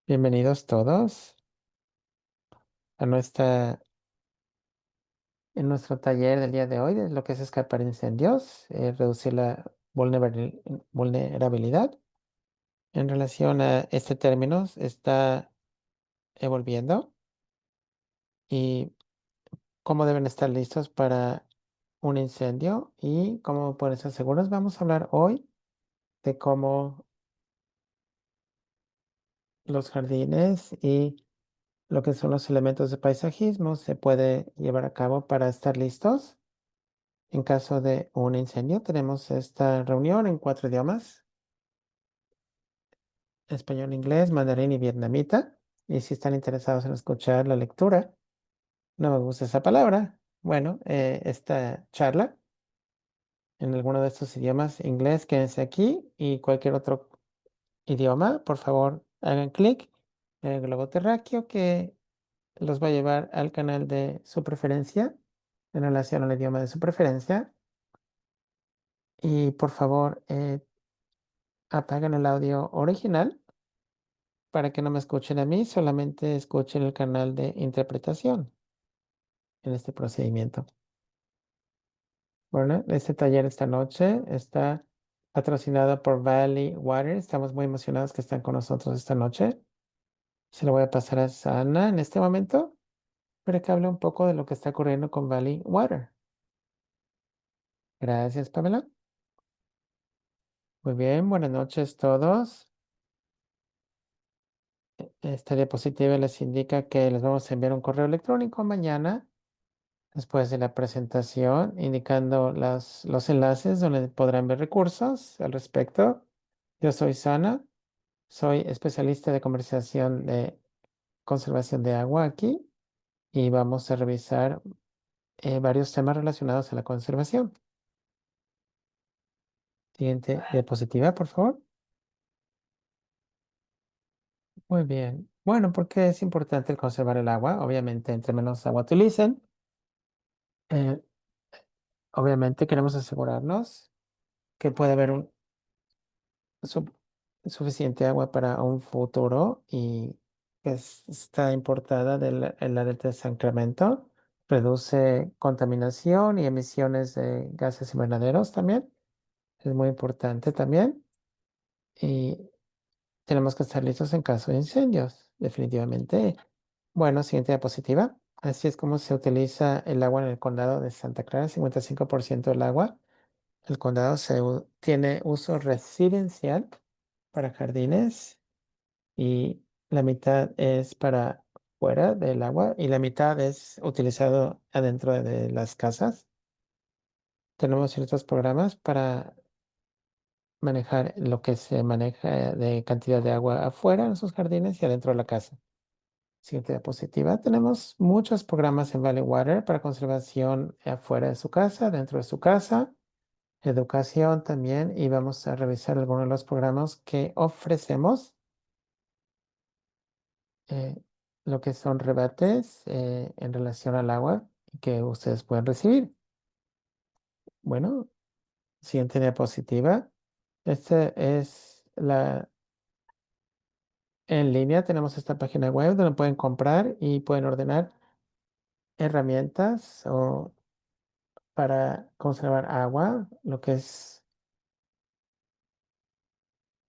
Bienvenidos todos a en nuestro taller del día de hoy de lo que es escapar incendios, reducir la vulnerabilidad. En relación a este término, está evolviendo y cómo deben estar listos para un incendio y cómo pueden estar seguros. Vamos a hablar hoy de cómo los jardines y lo que son los elementos de paisajismo se puede llevar a cabo para estar listos. En caso de un incendio, tenemos esta reunión en 4 idiomas: español, inglés, mandarín y vietnamita. Y si están interesados en escuchar la lectura, no me gusta esa palabra. Bueno, esta charla en alguno de estos idiomas, inglés, quédense aquí, y cualquier otro idioma, por favor, hagan clic en el globo terráqueo que los va a llevar al canal de su preferencia en relación al idioma de su preferencia. Y por favor, apaguen el audio original para que no me escuchen a mí, solamente escuchen el canal de interpretación en este procedimiento. Bueno, este taller esta noche está patrocinado por Valley Water. Estamos muy emocionados que están con nosotros esta noche. Se lo voy a pasar a Sana en este momento para que hable un poco de lo que está ocurriendo con Valley Water. Gracias, Pamela. Muy bien, buenas noches todos. Esta diapositiva les indica que les vamos a enviar un correo electrónico mañana después de la presentación, indicando los enlaces donde podrán ver recursos al respecto. Yo soy Sana, soy especialista de conversación de conservación de agua aquí y vamos a revisar varios temas relacionados a la conservación. Siguiente diapositiva, por favor. Muy bien. Bueno, ¿por qué es importante el conservar el agua? Obviamente, entre menos agua utilicen, eh, obviamente queremos asegurarnos que puede haber su- suficiente agua para un futuro, y está importada del área de Sacramento. Reduce contaminación y emisiones de gases invernaderos también. Es muy importante también. Y tenemos que estar listos en caso de incendios, definitivamente. Bueno, siguiente diapositiva. Así es como se utiliza el agua en el condado de Santa Clara. 55% del agua. El condado tiene uso residencial para jardines, y la mitad es para fuera del agua y la mitad es utilizado adentro de las casas. Tenemos ciertos programas para manejar lo que se maneja de cantidad de agua afuera en sus jardines y adentro de la casa. Siguiente diapositiva. Tenemos muchos programas en Valley Water para conservación afuera de su casa, dentro de su casa, educación también, y vamos a revisar algunos de los programas que ofrecemos. eh, lo que son rebates en relación al agua que ustedes pueden recibir. Bueno, siguiente diapositiva. Esta es en línea. Tenemos esta página web donde pueden comprar y pueden ordenar herramientas para conservar agua, lo que es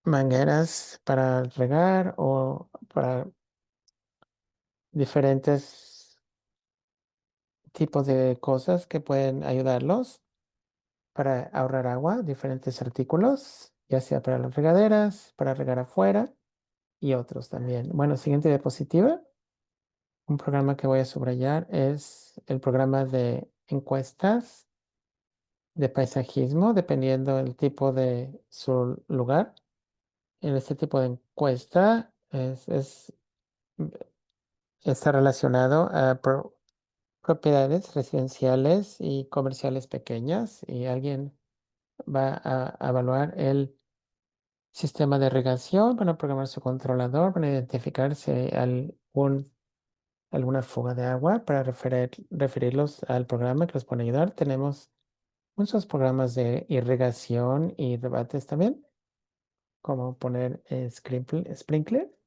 mangueras para regar o para diferentes tipos de cosas que pueden ayudarlos para ahorrar agua, diferentes artículos, ya sea para las regaderas, para regar afuera y otros también. Bueno, siguiente diapositiva. Un programa que voy a subrayar es el programa de encuestas de paisajismo, dependiendo del tipo de su lugar. En este tipo de encuesta está relacionado a propiedades residenciales y comerciales pequeñas, y alguien va a evaluar el sistema de irrigación, van a programar su controlador, van a identificar si hay alguna fuga de agua para referirlos al programa que los puede ayudar. Tenemos muchos programas de irrigación y rebates también, como poner sprinkler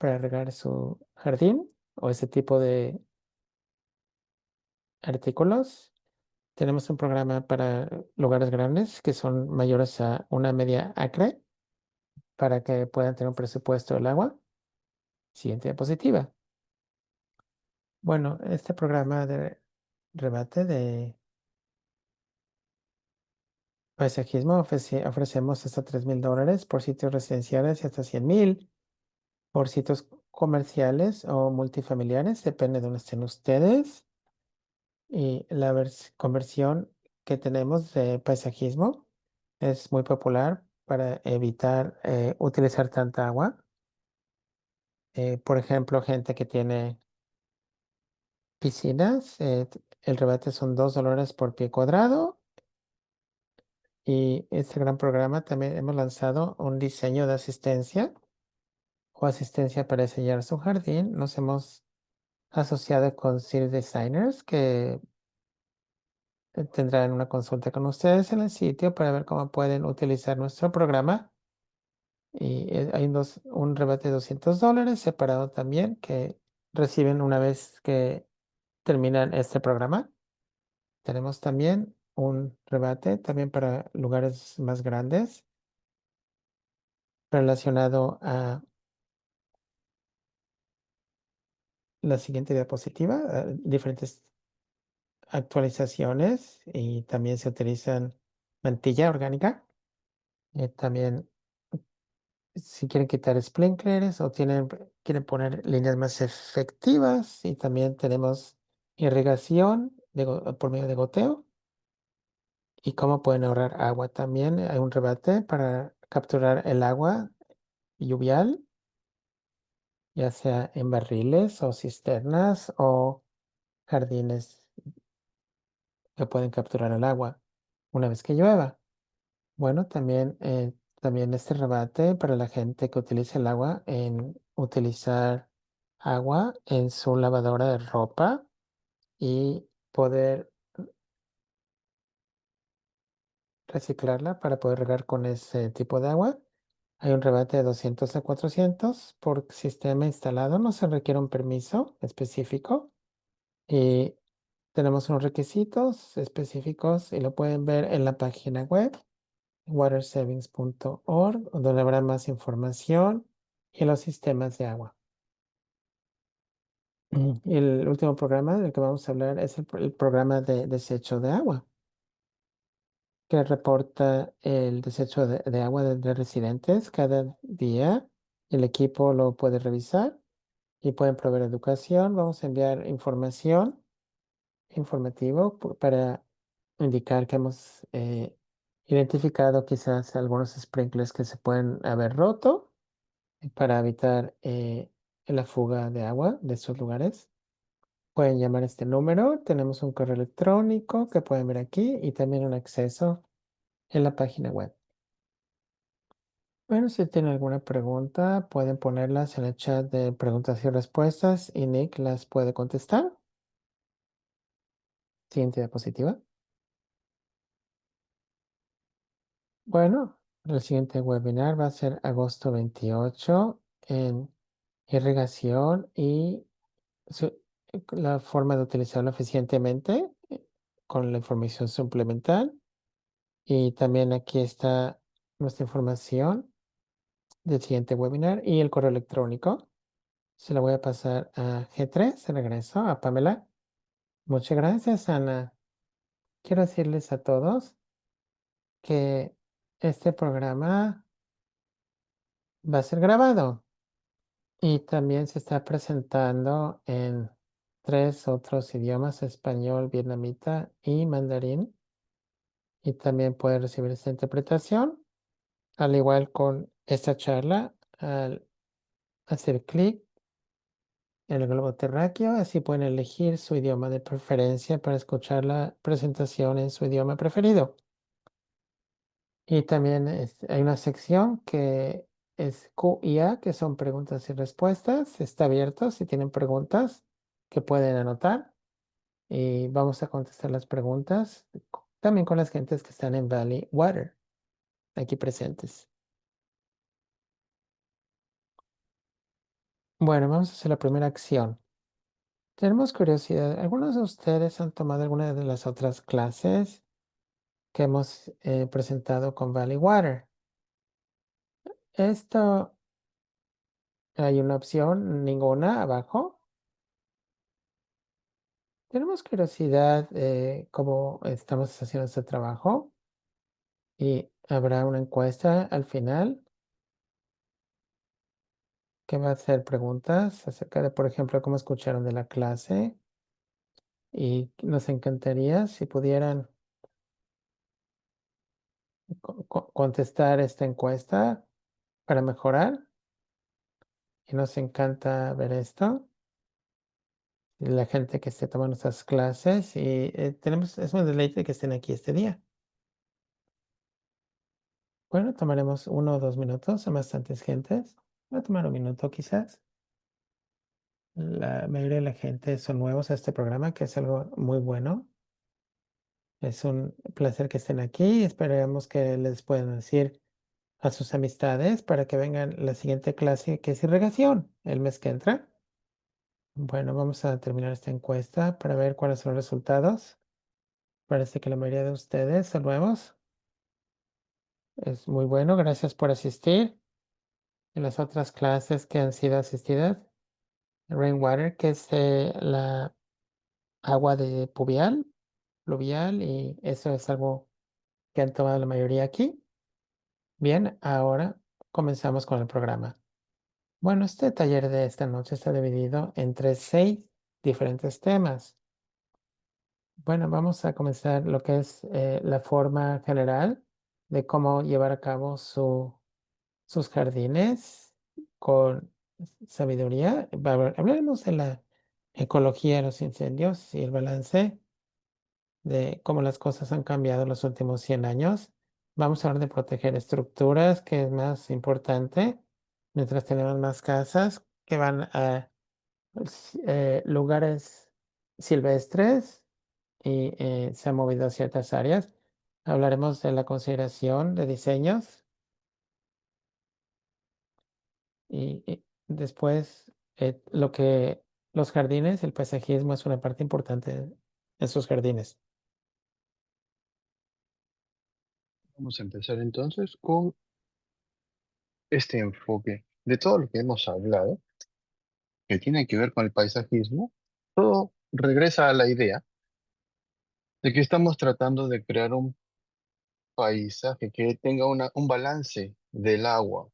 para regar su jardín o ese tipo de artículos. Tenemos un programa para lugares grandes que son mayores a una media acre para que puedan tener un presupuesto del agua. Siguiente diapositiva. Bueno, este programa de rebate de paisajismo ofrecemos hasta $3,000 por sitios residenciales y hasta 100,000 por sitios comerciales o multifamiliares, depende de donde estén ustedes. Y la conversión que tenemos de paisajismo es muy popular para evitar utilizar tanta agua. Por ejemplo, gente que tiene piscinas, el rebate son $2 por pie cuadrado. Y este gran programa también hemos lanzado un diseño de asistencia o asistencia para diseñar su jardín. Nos hemos asociado con City Designers que tendrán una consulta con ustedes en el sitio para ver cómo pueden utilizar nuestro programa. Y hay un rebate de $200 separado también que reciben una vez que terminan este programa. Tenemos también un rebate también para lugares más grandes relacionado a la siguiente diapositiva, diferentes actualizaciones y también se utilizan mantilla orgánica. También si quieren quitar sprinklers o quieren poner líneas más efectivas y también tenemos irrigación por medio de goteo y cómo pueden ahorrar agua. También hay un rebate para capturar el agua lluvial, ya sea en barriles o cisternas o jardines que pueden capturar el agua una vez que llueva. Bueno, también este rebate para la gente que utiliza el agua en utilizar agua en su lavadora de ropa y poder reciclarla para poder regar con ese tipo de agua. Hay un rebate de 200 a 400 por sistema instalado. No se requiere un permiso específico y tenemos unos requisitos específicos y lo pueden ver en la página web watersavings.org, donde habrá más información y los sistemas de agua. Y el último programa del que vamos a hablar es el programa de desecho de agua, que reporta el desecho de agua de residentes cada día. El equipo lo puede revisar y pueden proveer educación. Vamos a enviar informativo para indicar que hemos identificado quizás algunos sprinklers que se pueden haber roto para evitar la fuga de agua de estos lugares. Pueden llamar a este número. Tenemos un correo electrónico que pueden ver aquí y también un acceso en la página web. Bueno, si tienen alguna pregunta, pueden ponerlas en el chat de preguntas y respuestas y Nick las puede contestar. Siguiente diapositiva. Bueno, el siguiente webinar va a ser agosto 28 en irrigación y su- la forma de utilizarlo eficientemente con la información suplemental. Y también aquí está nuestra información del siguiente webinar y el correo electrónico. Se lo voy a pasar a G3, de regreso a Pamela. Muchas gracias, Ana. Quiero decirles a todos que este programa va a ser grabado y también se está presentando en 3 otros idiomas: español, vietnamita y mandarín. Y también puede recibir esta interpretación, al igual con esta charla, al hacer clic en el globo terráqueo, así pueden elegir su idioma de preferencia para escuchar la presentación en su idioma preferido. Y también hay una sección que es Q y A, que son preguntas y respuestas. Está abierto si tienen preguntas que pueden anotar y vamos a contestar las preguntas también con las gentes que están en Valley Water, aquí presentes. Bueno, vamos a hacer la primera acción. Tenemos curiosidad. ¿Algunos de ustedes han tomado alguna de las otras clases que hemos presentado con Valley Water? Esto hay una opción, ninguna abajo. Tenemos curiosidad cómo estamos haciendo este trabajo y habrá una encuesta al final que va a hacer preguntas acerca de, por ejemplo, cómo escucharon de la clase y nos encantaría si pudieran contestar esta encuesta para mejorar y nos encanta ver esto. Y la gente que esté tomando estas clases y es un deleite que estén aquí este día. Bueno, tomaremos 1 o 2 minutos, son bastantes gentes. Va a tomar un minuto quizás. La mayoría de la gente son nuevos a este programa, que es algo muy bueno. Es un placer que estén aquí. Esperemos que les puedan decir a sus amistades para que vengan la siguiente clase, que es irrigación, el mes que entra. Bueno, vamos a terminar esta encuesta para ver cuáles son los resultados. Parece que la mayoría de ustedes son nuevos. Es muy bueno, gracias por asistir. En las otras clases que han sido asistidas, Rainwater, que es la agua de pluvial, y eso es algo que han tomado la mayoría aquí. Bien, ahora comenzamos con el programa. Bueno, este taller de esta noche está dividido entre 6 diferentes temas. Bueno, vamos a comenzar lo que es la forma general de cómo llevar a cabo sus jardines con sabiduría. Hablaremos de la ecología de los incendios y el balance de cómo las cosas han cambiado en los últimos 100 años. Vamos a hablar de proteger estructuras, que es más importante, mientras tenemos más casas que van a lugares silvestres y se han movido a ciertas áreas. Hablaremos de la consideración de diseños y después lo que los jardines, el paisajismo es una parte importante en sus jardines. Vamos a empezar entonces con este enfoque de todo lo que hemos hablado, que tiene que ver con el paisajismo. Todo regresa a la idea de que estamos tratando de crear un paisaje que tenga un balance del agua.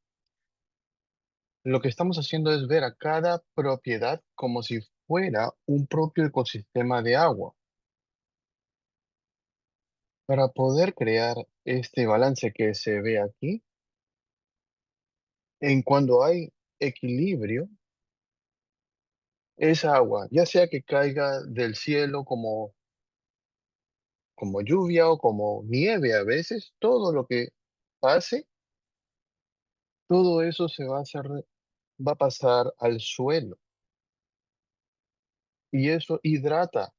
Lo que estamos haciendo es ver a cada propiedad como si fuera un propio ecosistema de agua. Para poder crear este balance que se ve aquí, en cuando hay equilibrio, esa agua, ya sea que caiga del cielo como lluvia o como nieve a veces, todo lo que pase, todo eso va a pasar al suelo y eso hidrata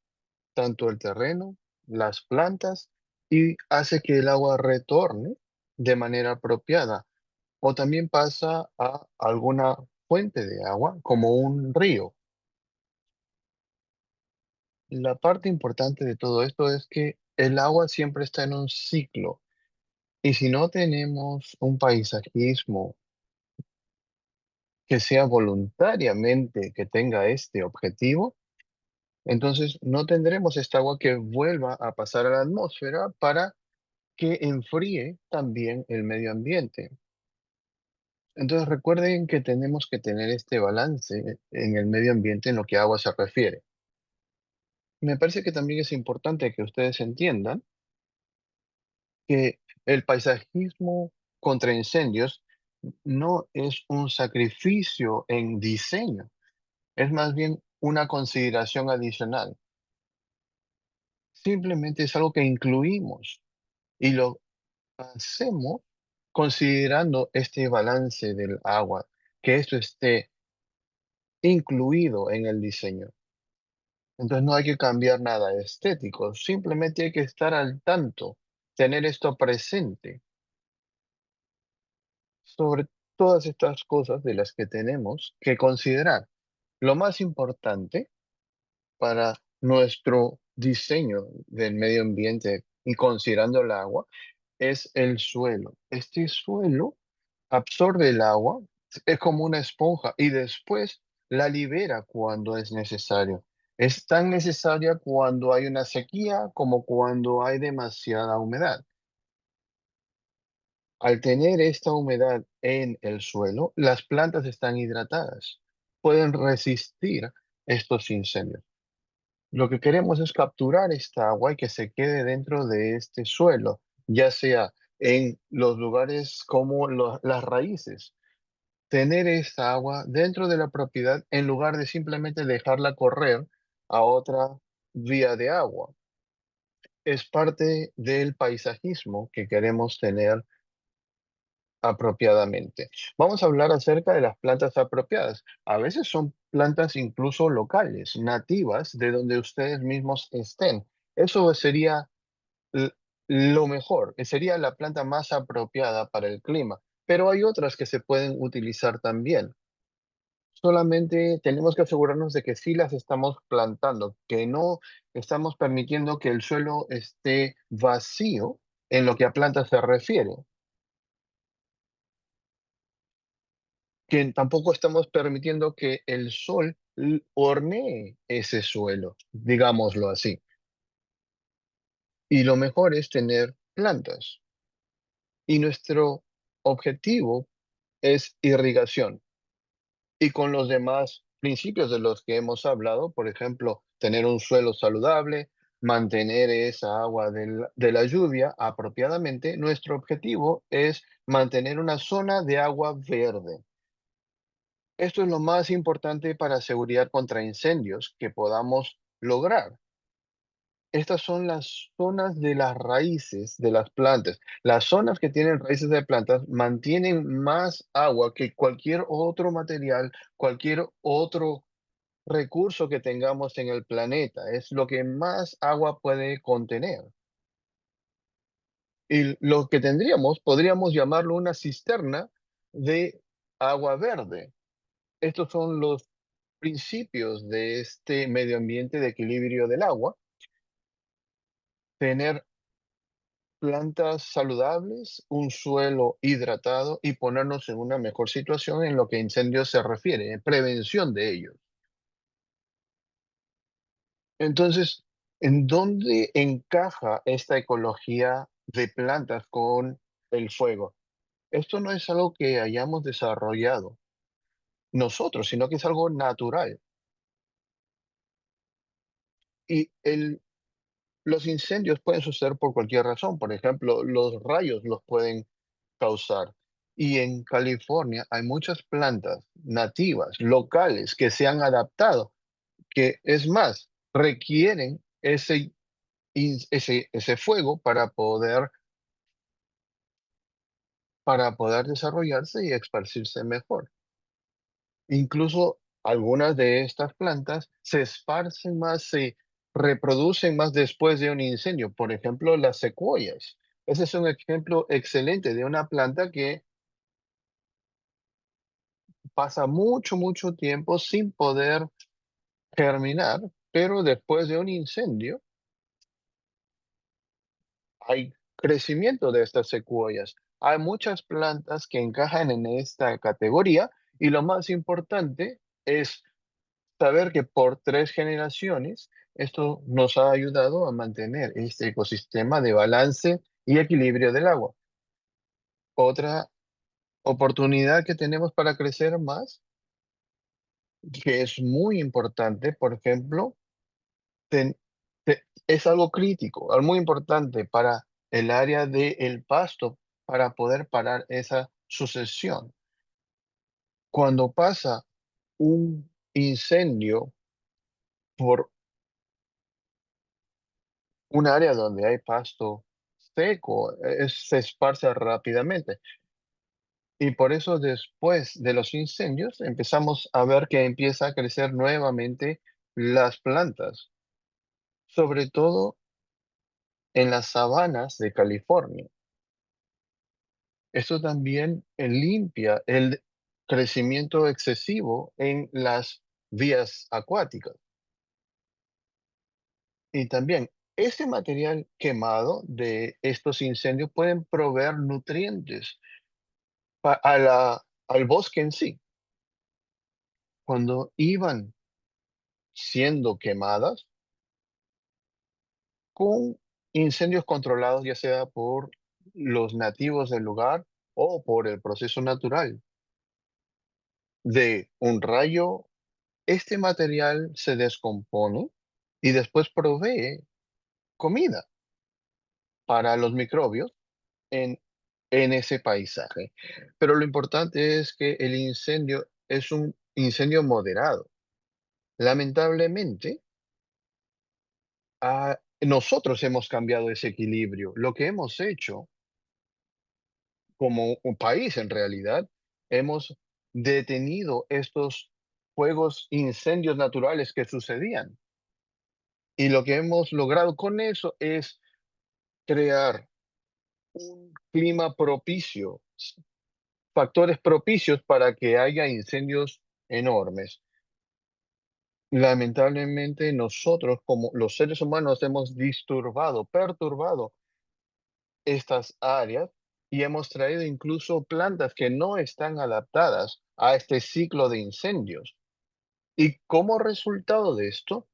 tanto el terreno, las plantas y hace que el agua retorne de manera apropiada. O también pasa a alguna fuente de agua, como un río. La parte importante de todo esto es que el agua siempre está en un ciclo. Y si no tenemos un paisajismo que sea voluntariamente que tenga este objetivo, entonces no tendremos esta agua que vuelva a pasar a la atmósfera para que enfríe también el medio ambiente. Entonces recuerden que tenemos que tener este balance en el medio ambiente en lo que a agua se refiere. Me parece que también es importante que ustedes entiendan que el paisajismo contra incendios no es un sacrificio en diseño, es más bien una consideración adicional. Simplemente es algo que incluimos y lo hacemos considerando este balance del agua, que esto esté incluido en el diseño. Entonces no hay que cambiar nada estético, simplemente hay que estar al tanto, tener esto presente. Sobre todas estas cosas de las que tenemos que considerar. Lo más importante para nuestro diseño del medio ambiente y considerando el agua es el suelo. Este suelo absorbe el agua, es como una esponja y después la libera cuando es necesario. Es tan necesaria cuando hay una sequía como cuando hay demasiada humedad. Al tener esta humedad en el suelo, las plantas están hidratadas, pueden resistir estos incendios. Lo que queremos es capturar esta agua y que se quede dentro de este suelo, ya sea en los lugares como las raíces. Tener esta agua dentro de la propiedad en lugar de simplemente dejarla correr a otra vía de agua. Es parte del paisajismo que queremos tener apropiadamente. Vamos a hablar acerca de las plantas apropiadas. A veces son plantas incluso locales, nativas, de donde ustedes mismos estén. Eso sería l- lo mejor, sería la planta más apropiada para el clima, pero hay otras que se pueden utilizar también. Solamente tenemos que asegurarnos de que sí las estamos plantando, que no estamos permitiendo que el suelo esté vacío en lo que a plantas se refiere, que tampoco estamos permitiendo que el sol hornee ese suelo, digámoslo así. Y lo mejor es tener plantas. Y nuestro objetivo es irrigación. Y con los demás principios de los que hemos hablado, por ejemplo, tener un suelo saludable, mantener esa agua de la lluvia apropiadamente, nuestro objetivo es mantener una zona de agua verde. Esto es lo más importante para seguridad contra incendios que podamos lograr. Estas son las zonas de las raíces de las plantas. Las zonas que tienen raíces de plantas mantienen más agua que cualquier otro material, cualquier otro recurso que tengamos en el planeta. Es lo que más agua puede contener. Y lo que tendríamos, podríamos llamarlo una cisterna de agua verde. Estos son los principios de este medio ambiente de equilibrio del agua. Tener plantas saludables, un suelo hidratado y ponernos en una mejor situación en lo que incendios se refiere, en prevención de ellos. Entonces, ¿en dónde encaja esta ecología de plantas con el fuego? Esto no es algo que hayamos desarrollado nosotros, sino que es algo natural. Y los incendios pueden suceder por cualquier razón. Por ejemplo, los rayos los pueden causar. Y en California hay muchas plantas nativas, locales, que se han adaptado, que es más, requieren ese fuego para poder desarrollarse y esparcirse mejor. Incluso algunas de estas plantas se esparcen más, se reproducen más después de un incendio. Por ejemplo, las secuoyas. Ese es un ejemplo excelente de una planta que pasa mucho, mucho tiempo sin poder germinar, pero después de un incendio hay crecimiento de estas secuoyas. Hay muchas plantas que encajan en esta categoría y lo más importante es saber que por 3 generaciones esto nos ha ayudado a mantener este ecosistema de balance y equilibrio del agua. Otra oportunidad que tenemos para crecer más, que es muy importante, por ejemplo, es algo crítico, algo muy importante para el área del pasto para poder parar esa sucesión. Cuando pasa un incendio por un área donde hay pasto seco, se esparce rápidamente. Y por eso después de los incendios empezamos a ver que empieza a crecer nuevamente las plantas, sobre todo en las sabanas de California. Esto también limpia el crecimiento excesivo en las vías acuáticas. Y también ese material quemado de estos incendios pueden proveer nutrientes al bosque en sí. Cuando iban siendo quemadas con incendios controlados, ya sea por los nativos del lugar o por el proceso natural de un rayo, este material se descompone y después provee comida para los microbios en, en ese paisaje. Pero lo importante es que el incendio es un incendio moderado. Lamentablemente, nosotros hemos cambiado ese equilibrio. Lo que hemos hecho como un país en realidad, hemos detenido estos fuegos, incendios naturales que sucedían. Y lo que hemos logrado con eso es crear un clima propicio, factores propicios para que haya incendios enormes. Lamentablemente nosotros como los seres humanos hemos perturbado estas áreas y hemos traído incluso plantas que no están adaptadas a este ciclo de incendios. Y como resultado de esto,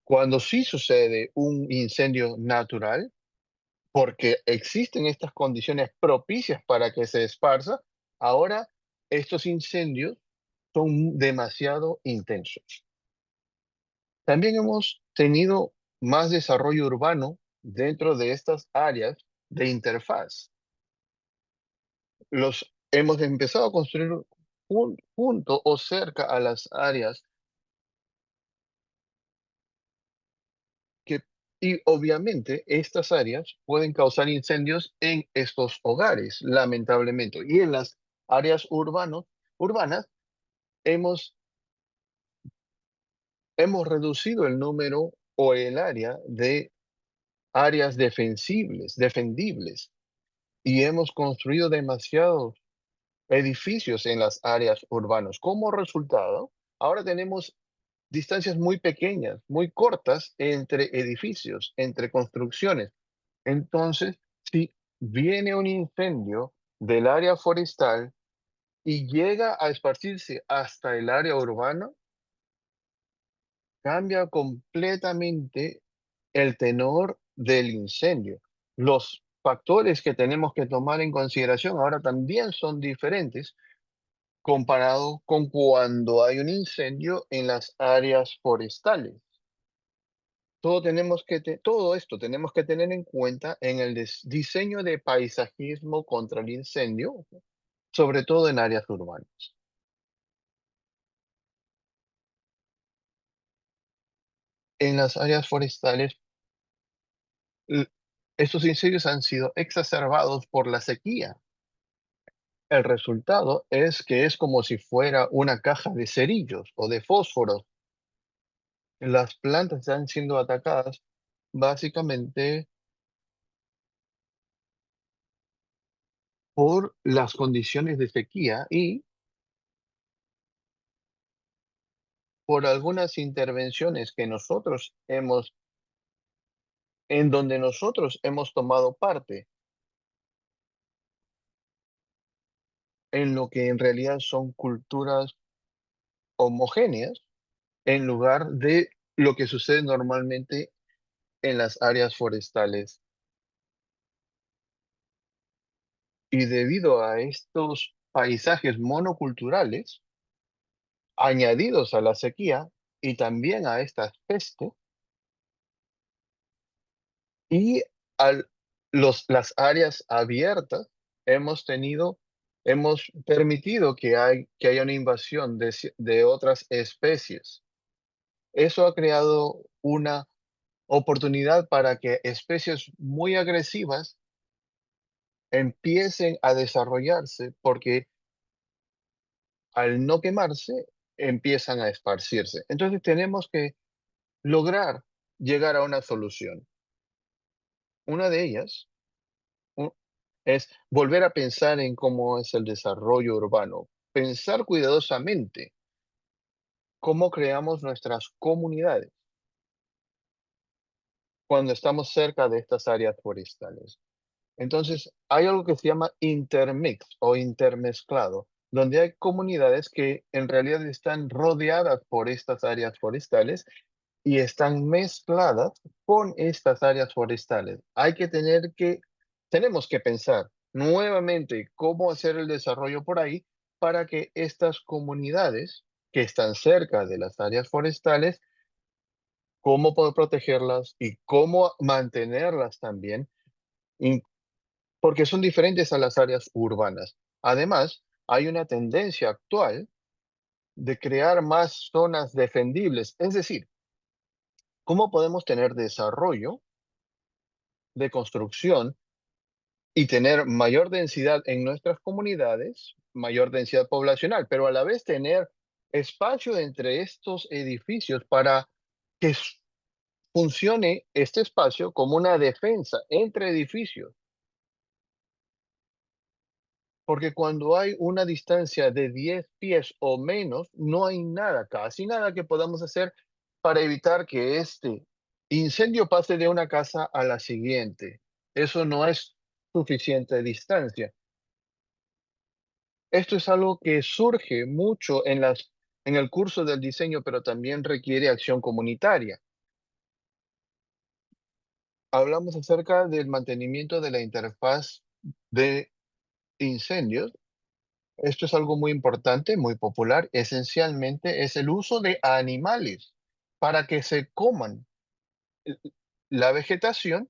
cuando sí sucede un incendio natural, porque existen estas condiciones propicias para que se esparza, ahora estos incendios son demasiado intensos. También hemos tenido más desarrollo urbano dentro de estas áreas de interfaz. Los hemos empezado a construir junto o cerca a las áreas que y obviamente estas áreas pueden causar incendios en estos hogares, lamentablemente. Y en las áreas urbanas hemos, hemos reducido el número o el área de áreas defendibles, y hemos construido demasiados edificios en las áreas urbanas. Como resultado, ahora tenemos distancias muy pequeñas, muy cortas entre edificios, entre construcciones. Entonces, si viene un incendio del área forestal y llega a esparcirse hasta el área urbana, cambia completamente el tenor del incendio. Los factores que tenemos que tomar en consideración ahora también son diferentes comparado con cuando hay un incendio en las áreas forestales. Todo esto tenemos que tener en cuenta en el diseño de paisajismo contra el incendio, sobre todo en áreas urbanas. En las áreas forestales, l- estos incendios han sido exacerbados por la sequía. El resultado es que es como si fuera una caja de cerillos o de fósforos. Las plantas están siendo atacadas básicamente por las condiciones de sequía y por algunas intervenciones que en donde nosotros hemos tomado parte en lo que en realidad son culturas homogéneas, en lugar de lo que sucede normalmente en las áreas forestales. Y debido a estos paisajes monoculturales, añadidos a la sequía y también a estas pestes, y al las áreas abiertas, hemos permitido que haya una invasión de otras especies. Eso ha creado una oportunidad para que especies muy agresivas empiecen a desarrollarse, porque al no quemarse, empiezan a esparcirse. Entonces tenemos que lograr llegar a una solución. Una de ellas es volver a pensar en cómo es el desarrollo urbano, pensar cuidadosamente cómo creamos nuestras comunidades cuando estamos cerca de estas áreas forestales. Entonces, hay algo que se llama intermix o intermezclado, donde hay comunidades que en realidad están rodeadas por estas áreas forestales y están mezcladas con estas áreas forestales. Tenemos que pensar nuevamente cómo hacer el desarrollo por ahí para que estas comunidades que están cerca de las áreas forestales, cómo poder protegerlas y cómo mantenerlas también, porque son diferentes a las áreas urbanas. Además, hay una tendencia actual de crear más zonas defendibles, es decir, cómo podemos tener desarrollo de construcción y tener mayor densidad en nuestras comunidades, mayor densidad poblacional, pero a la vez tener espacio entre estos edificios para que funcione este espacio como una defensa entre edificios. Porque cuando hay una distancia de 10 pies o menos, no hay nada, casi nada que podamos hacer para evitar que este incendio pase de una casa a la siguiente. Eso no es suficiente distancia. Esto es algo que surge mucho en el curso del diseño, pero también requiere acción comunitaria. Hablamos acerca del mantenimiento de la interfaz de incendios. Esto es algo muy importante, muy popular. Esencialmente es el uso de animales para que se coman l- la vegetación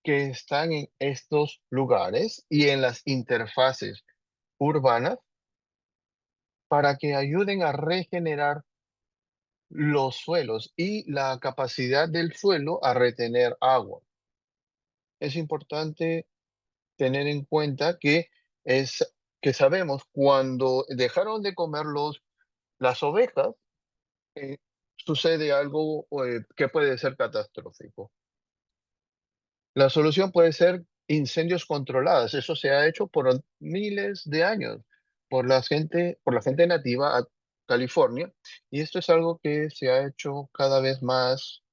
que están en estos lugares y en las interfaces urbanas para que ayuden a regenerar los suelos y la capacidad del suelo a retener agua. Es importante tener en cuenta es que sabemos cuando dejaron de comer las ovejas, eh, sucede algo que puede ser catastrófico. La solución puede ser incendios controlados. Eso se ha hecho por miles de años por la gente nativa a California, y esto es algo que se ha hecho cada vez más.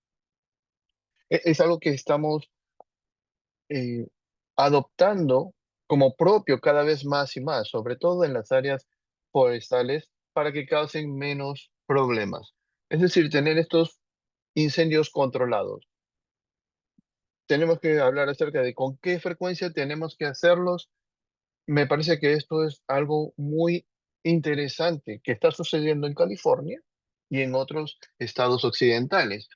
Es algo que estamos eh, adoptando como propio cada vez más y más, sobre todo en las áreas forestales, para que causen menos problemas. Es decir, tener estos incendios controlados. Tenemos que hablar acerca de con qué frecuencia tenemos que hacerlos. Me parece que esto es algo muy interesante que está sucediendo en California y en otros estados occidentales.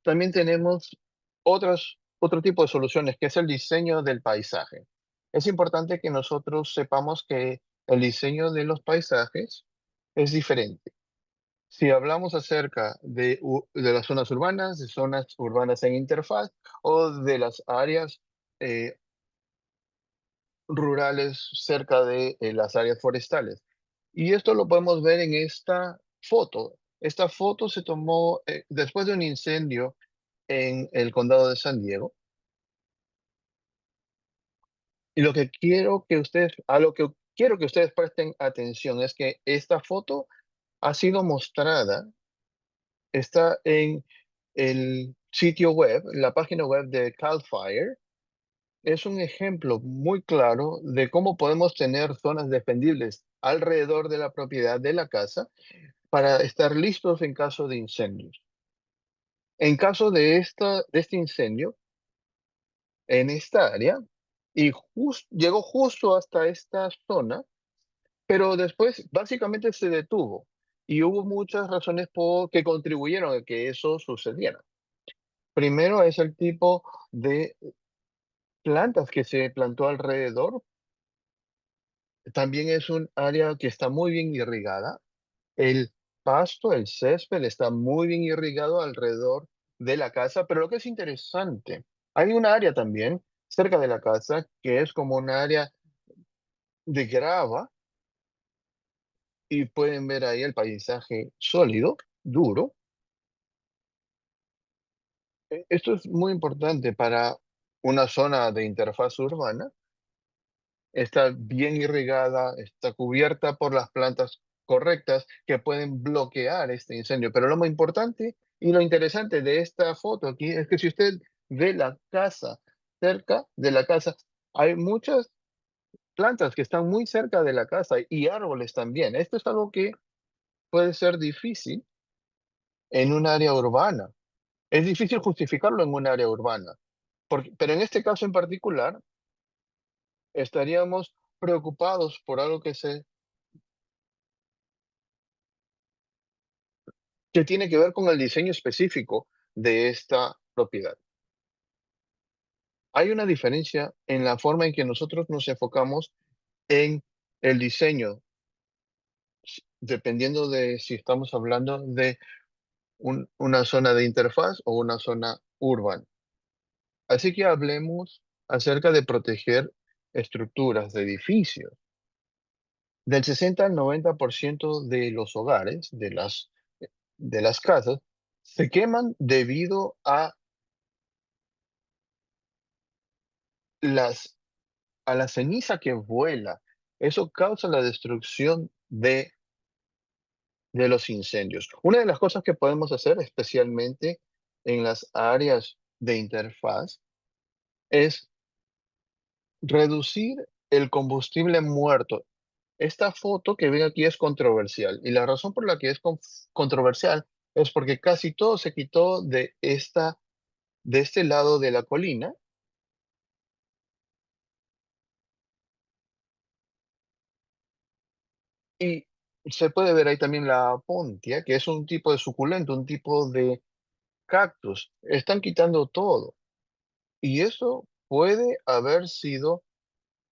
También tenemos otro tipo de soluciones, que es el diseño del paisaje. Es importante que nosotros sepamos que el diseño de los paisajes es diferente. Si hablamos acerca de las zonas urbanas, de zonas urbanas en interfaz o de las áreas eh, rurales cerca de las áreas forestales. Y esto lo podemos ver en esta foto. Esta foto se tomó después de un incendio en el condado de San Diego. Y a lo que quiero que ustedes presten atención es que esta foto ha sido mostrada, está en el sitio web, la página web de Cal Fire. Es un ejemplo muy claro de cómo podemos tener zonas defendibles alrededor de la propiedad de la casa para estar listos en caso de incendios. En caso de este incendio, en esta área, y llegó justo hasta esta zona, pero después básicamente se detuvo y hubo muchas razones que contribuyeron a que eso sucediera. Primero es el tipo de plantas que se plantó alrededor. También es un área que está muy bien irrigada. El pasto, el césped está muy bien irrigado alrededor de la casa, pero lo que es interesante, hay un área también cerca de la casa que es como un área de grava y pueden ver ahí el paisaje sólido, duro. Esto es muy importante una zona de interfaz urbana está bien irrigada, está cubierta por las plantas correctas que pueden bloquear este incendio. Pero lo más importante y lo interesante de esta foto aquí es que si usted ve la casa, cerca de la casa, hay muchas plantas que están muy cerca de la casa y árboles también. Esto es algo que puede ser difícil en un área urbana. Es difícil justificarlo en un área urbana. Pero en este caso en particular, estaríamos preocupados por algo que tiene que ver con el diseño específico de esta propiedad. Hay una diferencia en la forma en que nosotros nos enfocamos en el diseño, dependiendo de si estamos hablando de una zona de interfaz o una zona urbana. Así que hablemos acerca de proteger estructuras de edificios. Del 60 al 90% de los hogares, de las casas, se queman debido a las a la ceniza que vuela. Eso causa la destrucción de los incendios. Una de las cosas que podemos hacer, especialmente en las áreas de interfaz, es reducir el combustible muerto. Esta foto que ven aquí es controversial y la razón por la que es controversial es porque casi todo se quitó de este lado de la colina y se puede ver ahí también la pontia, que es un tipo de suculento, un tipo de cactus. Están quitando todo y eso puede haber sido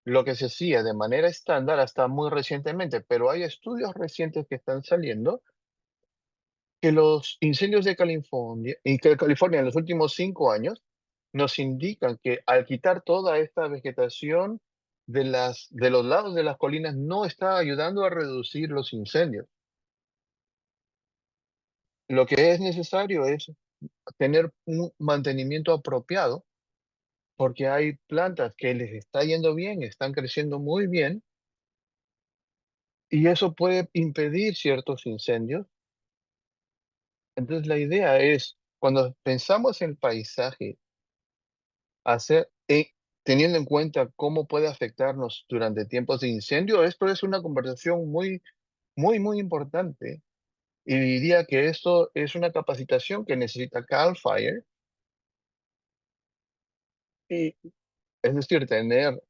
lo que se hacía de manera estándar hasta muy recientemente, pero hay estudios recientes que están saliendo que los incendios de California, y que California en los últimos 5 años nos indican que al quitar toda esta vegetación de los lados de las colinas no está ayudando a reducir los incendios. Lo que es necesario es tener un mantenimiento apropiado porque hay plantas que les está yendo bien, están creciendo muy bien y eso puede impedir ciertos incendios. Entonces la idea es, cuando pensamos en el paisaje, hacer, teniendo en cuenta cómo puede afectarnos durante tiempos de incendio, esto es una conversación muy, muy, muy importante. Y diría que esto es una capacitación que necesita Cal Fire, y, es decir, tener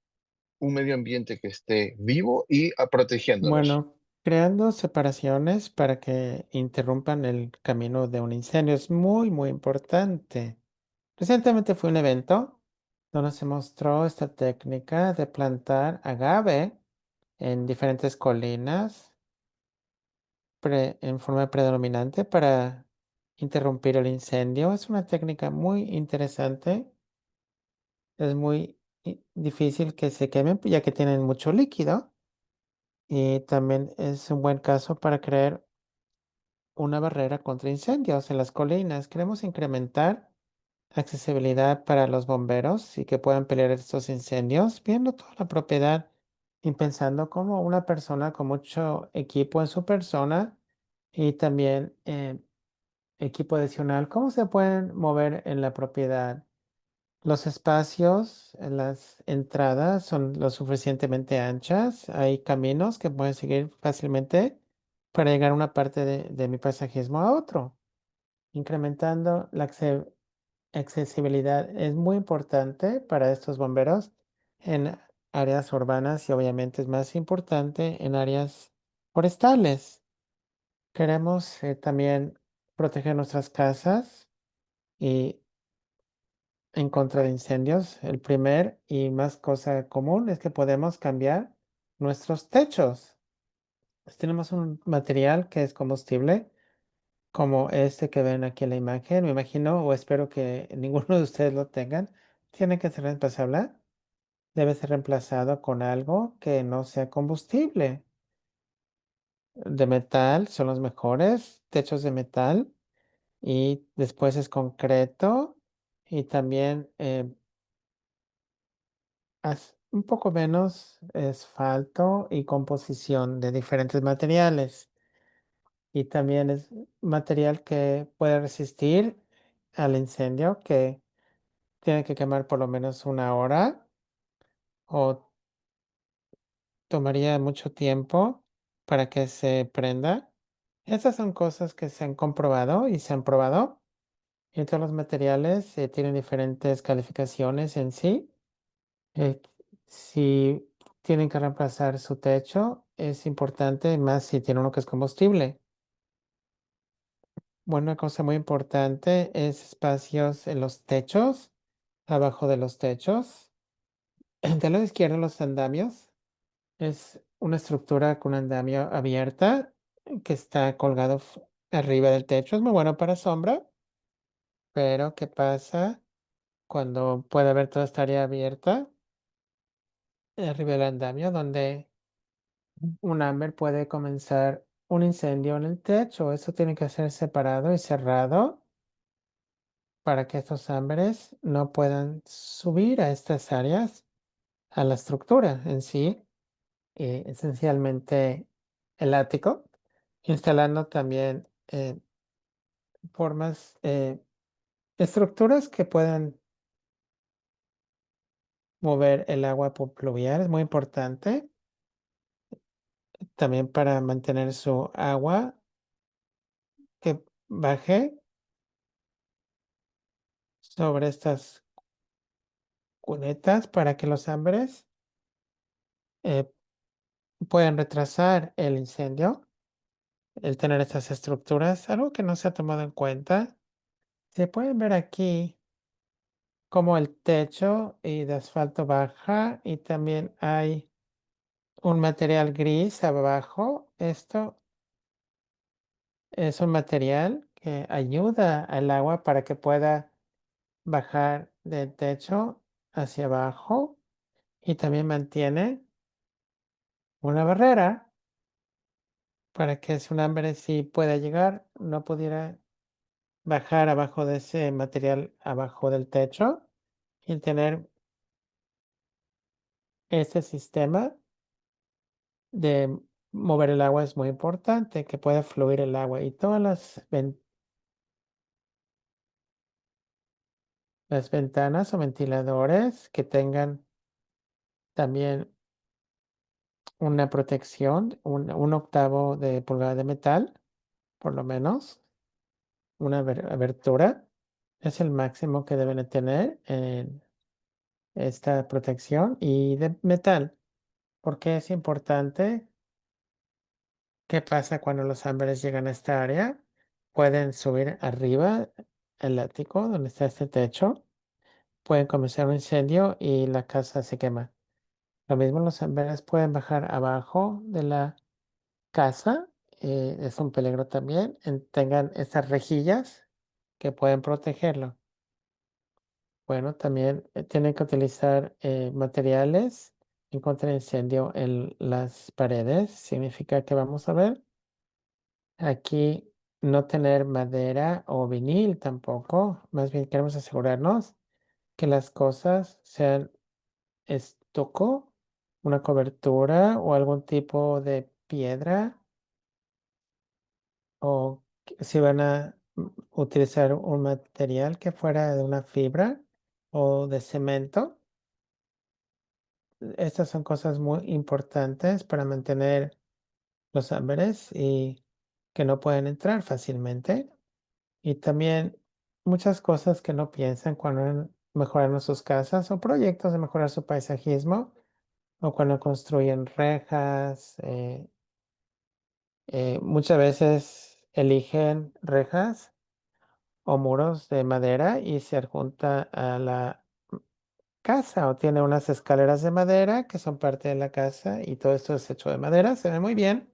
un medio ambiente que esté vivo y protegiéndonos. Bueno, creando separaciones para que interrumpan el camino de un incendio es muy, muy importante. Recientemente fue un evento donde se mostró esta técnica de plantar agave en diferentes colinas en forma predominante para interrumpir el incendio. Es una técnica muy interesante. Es muy difícil que se quemen ya que tienen mucho líquido y también es un buen caso para crear una barrera contra incendios en las colinas. Queremos incrementar accesibilidad para los bomberos y que puedan pelear estos incendios, viendo toda la propiedad y pensando como una persona con mucho equipo en su persona y también equipo adicional, cómo se pueden mover en la propiedad. Los espacios en las entradas son lo suficientemente anchas. Hay caminos que pueden seguir fácilmente para llegar a una parte de mi paisajismo a otro. Incrementando la accesibilidad es muy importante para estos bomberos en áreas urbanas y obviamente es más importante en áreas forestales. Queremos también proteger nuestras casas y en contra de incendios. El primer y más cosa común es que podemos cambiar nuestros techos. Pues tenemos un material que es combustible, como este que ven aquí en la imagen. Me imagino o espero que ninguno de ustedes lo tengan. Tiene que ser reemplazable. Debe ser reemplazado con algo que no sea combustible. De metal son los mejores, techos de metal. Y después es concreto y también un poco menos asfalto y composición de diferentes materiales. Y también es material que puede resistir al incendio, que tiene que quemar por lo menos 1 hora o tomaría mucho tiempo para que se prenda. Esas son cosas que se han comprobado y se han probado. Y todos los materiales tienen diferentes calificaciones en sí. Eh, si tienen que reemplazar su techo, es importante, más si tiene uno que es combustible. Bueno, una cosa muy importante es espacios en los techos, abajo de los techos. Del lado izquierdo, los andamios. Es una estructura con andamio abierta que está colgado arriba del techo. Es muy bueno para sombra, pero ¿qué pasa cuando puede haber toda esta área abierta arriba del andamio donde un Amber puede comenzar un incendio en el techo? Eso tiene que ser separado y cerrado para que estos Ambers no puedan subir a estas áreas, a la estructura en sí, esencialmente el ático, instalando también formas, estructuras que puedan mover el agua pluvial. Es muy importante también para mantener su agua que baje sobre estas cunetas para que los Ambres eh, puedan retrasar el incendio. El tener estas estructuras, algo que no se ha tomado en cuenta. Se pueden ver aquí como el techo y de asfalto baja y también hay un material gris abajo. Esto es un material que ayuda al agua para que pueda bajar del techo hacia abajo y también mantiene una barrera para que si un hambre sí pueda llegar, no pudiera bajar abajo de ese material abajo del techo y tener ese sistema de mover el agua es muy importante, que pueda fluir el agua y todas las ventanas o ventiladores que tengan también una protección, un octavo de pulgada de metal, por lo menos, una abertura, es el máximo que deben de tener en esta protección y de metal, porque es importante. ¿Qué pasa cuando los Ambers llegan a esta área? Pueden subir arriba el ático donde está este techo, pueden comenzar un incendio y la casa se quema. Lo mismo los Ambers pueden bajar abajo de la casa, es un peligro también. Tengan estas rejillas que pueden protegerlo. Bueno, también tienen que utilizar materiales en contra de incendio en las paredes. Significa que vamos a ver aquí no tener madera o vinil tampoco. Más bien queremos asegurarnos que las cosas sean estuco, una cobertura o algún tipo de piedra o si van a utilizar un material que fuera de una fibra o de cemento. Estas son cosas muy importantes para mantener los ámbares y que no pueden entrar fácilmente. Y también muchas cosas que no piensan cuando mejoran sus casas o proyectos de mejorar su paisajismo o cuando construyen rejas. Muchas veces eligen rejas o muros de madera y se adjunta a la casa o tiene unas escaleras de madera que son parte de la casa y todo esto es hecho de madera. Se ve muy bien,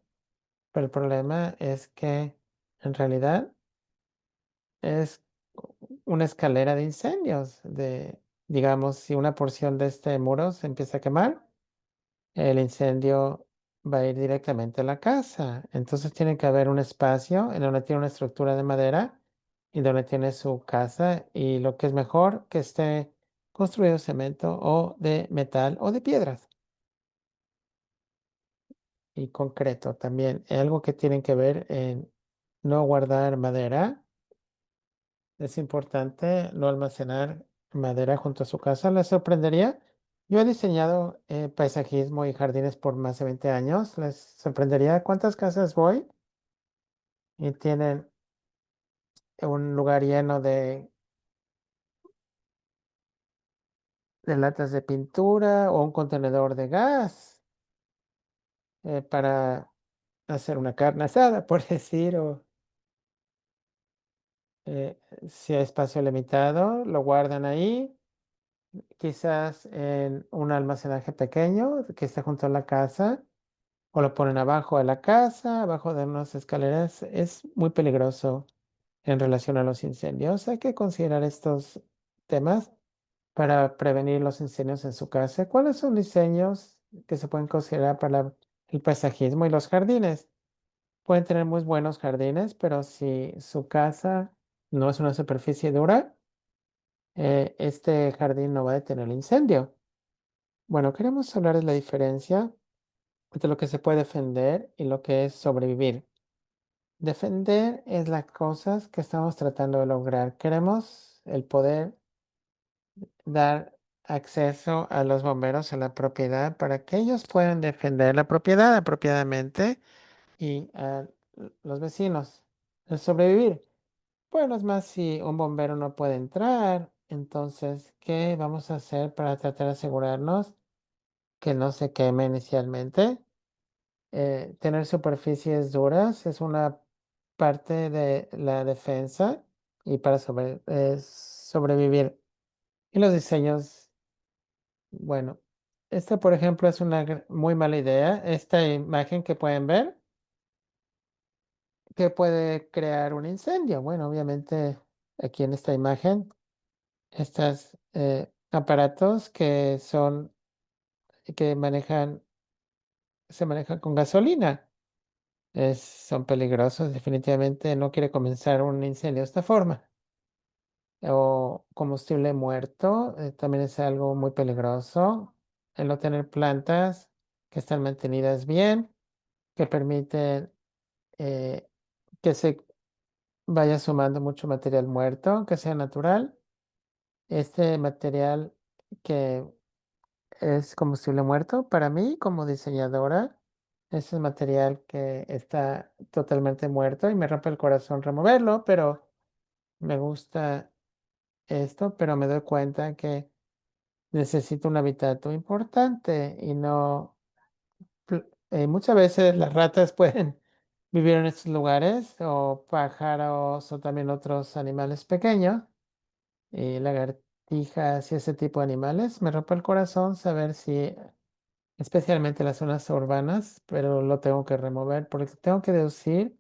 pero el problema es que en realidad es una escalera de incendios, digamos, si una porción de este muro se empieza a quemar, el incendio va a ir directamente a la casa. Entonces tiene que haber un espacio en donde tiene una estructura de madera y donde tiene su casa y lo que es mejor que esté construido de cemento o de metal o de piedras y concreto también. Algo que tienen que ver en no guardar madera. Es importante no almacenar madera junto a su casa. Les sorprendería. Yo he diseñado paisajismo y jardines por más de 20 años. Les sorprendería cuántas casas voy y tienen un lugar lleno de latas de pintura o un contenedor de gas para hacer una carne asada, por decir, o eh, si hay espacio limitado, lo guardan ahí, quizás en un almacenaje pequeño que está junto a la casa, o lo ponen abajo de la casa, abajo de unas escaleras. Es muy peligroso en relación a los incendios. Hay que considerar estos temas para prevenir los incendios en su casa. ¿Cuáles son diseños que se pueden considerar para el paisajismo y los jardines? Pueden tener muy buenos jardines, pero si su casa no es una superficie dura, este jardín no va a detener el incendio. Bueno, queremos hablar de la diferencia entre lo que se puede defender y lo que es sobrevivir. Defender es las cosas que estamos tratando de lograr. Queremos el poder dar acceso a los bomberos a la propiedad para que ellos puedan defender la propiedad apropiadamente y a los vecinos. El sobrevivir. Bueno, es más, si un bombero no puede entrar, entonces, ¿qué vamos a hacer para tratar de asegurarnos que no se queme inicialmente? Tener superficies duras es una parte de la defensa y para sobrevivir. Y los diseños, bueno, esta por ejemplo es una muy mala idea. Esta imagen que pueden ver, que puede crear un incendio. Bueno, obviamente aquí en esta imagen, estos aparatos que se manejan con gasolina. Son peligrosos, definitivamente no quiere comenzar un incendio de esta forma. O combustible muerto, también es algo muy peligroso. El no tener plantas que están mantenidas bien, que permiten eh, que se vaya sumando mucho material muerto, que sea natural. Este material que es combustible muerto, para mí como diseñadora, es el material que está totalmente muerto y me rompe el corazón removerlo, pero me gusta esto, pero me doy cuenta que necesito un hábitat importante y no, muchas veces las ratas pueden vivir en estos lugares o pájaros o también otros animales pequeños y lagartijas y ese tipo de animales. Me rompe el corazón saber si especialmente las zonas urbanas, pero lo tengo que remover porque tengo que deducir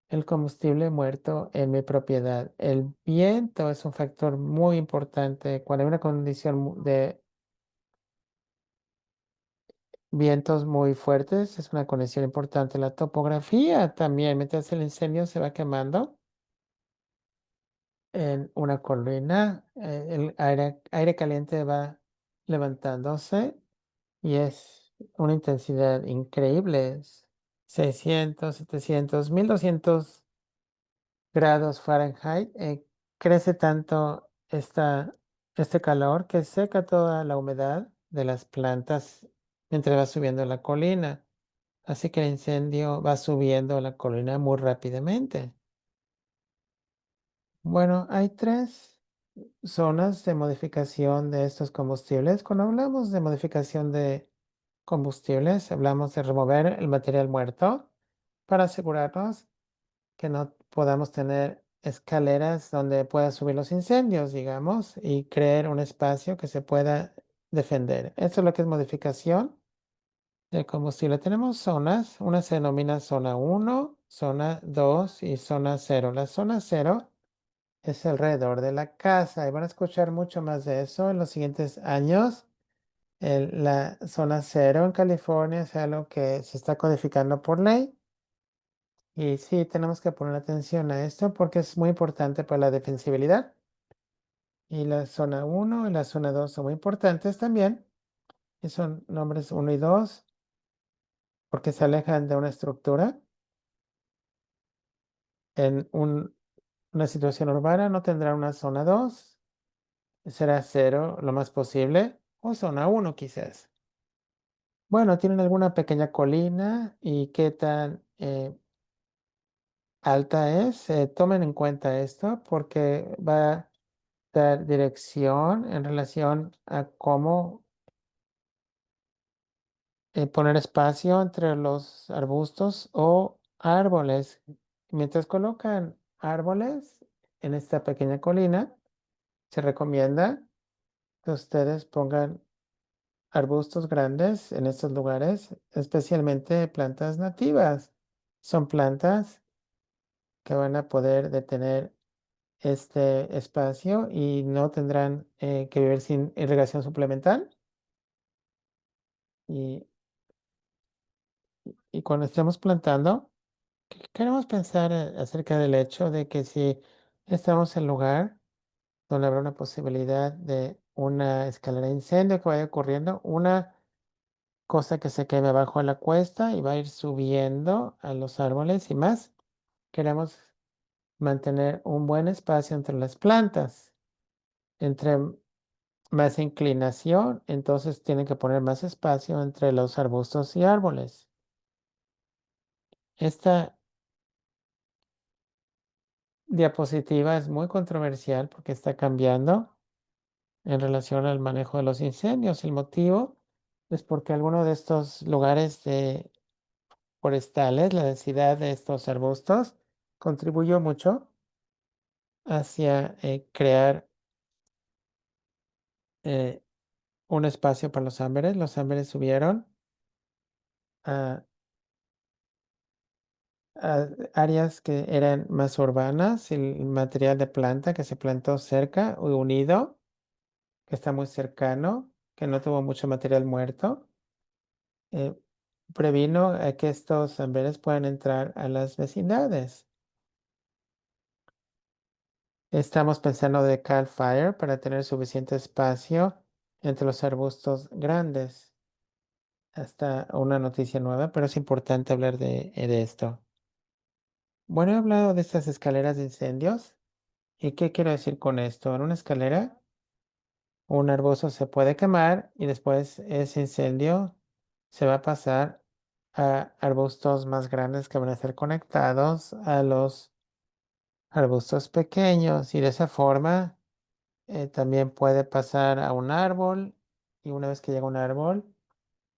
el combustible muerto en mi propiedad. El viento es un factor muy importante. Cuando hay una condición de vientos muy fuertes, es una condición importante. La topografía también, mientras el incendio se va quemando en una colina, el aire caliente va levantándose y es una intensidad increíble. Es 600, 700, 1200 grados Fahrenheit. Crece tanto este calor que seca toda la humedad de las plantas mientras va subiendo la colina. Así que el incendio va subiendo la colina muy rápidamente. Bueno, hay tres zonas de modificación de estos combustibles. Cuando hablamos de modificación de combustibles, hablamos de remover el material muerto para asegurarnos que no podamos tener escaleras donde pueda subir los incendios, digamos, y crear un espacio que se pueda defender. Esto es lo que es modificación de combustible. Tenemos zonas, una se denomina zona uno, zona 2 y zona cero. La zona cero es alrededor de la casa y van a escuchar mucho más de eso en los siguientes años. La zona cero en California es algo que se está codificando por ley y sí tenemos que poner atención a esto porque es muy importante para la defensibilidad Y la zona uno y la zona 2 son muy importantes también. Y son nombres uno y 2 porque se alejan de una estructura. En una situación urbana no tendrá una zona 2, será cero lo más posible, o zona uno quizás. Bueno, ¿tienen alguna pequeña colina y qué tan alta es? Tomen en cuenta esto porque va a dar dirección en relación a cómo poner espacio entre los arbustos o árboles. Mientras colocan árboles en esta pequeña colina, se recomienda que ustedes pongan arbustos grandes en estos lugares, especialmente plantas nativas. Son plantas que van a poder detener este espacio y no tendrán que vivir sin irrigación suplemental. Y, y cuando estemos plantando, queremos pensar acerca del hecho de que si estamos en lugar donde habrá una posibilidad de una escalera de incendio que vaya ocurriendo, una cosa que se queme abajo de la cuesta y va a ir subiendo a los árboles y más. Queremos mantener un buen espacio entre las plantas. Entre más inclinación, entonces tienen que poner más espacio entre los arbustos y árboles. Esta diapositiva es muy controversial porque está cambiando en relación al manejo de los incendios. El motivo es porque algunos de estos lugares forestales, la densidad de estos arbustos, contribuyó mucho hacia crear eh, un espacio para los ámberes. Los ámberes subieron a, a áreas que eran más urbanas. El material de planta que se plantó cerca o unido, que está muy cercano, que no tuvo mucho material muerto, eh, previno a que estos amberes puedan entrar a las vecindades. Estamos pensando de Cal Fire para tener suficiente espacio entre los arbustos grandes. Hasta una noticia nueva, pero es importante hablar de esto. Bueno, he hablado de estas escaleras de incendios. ¿Y qué quiero decir con esto? En una escalera, un arbusto se puede quemar y después ese incendio se va a pasar a arbustos más grandes que van a ser conectados a los arbustos pequeños y de esa forma también puede pasar a un árbol y una vez que llega a un árbol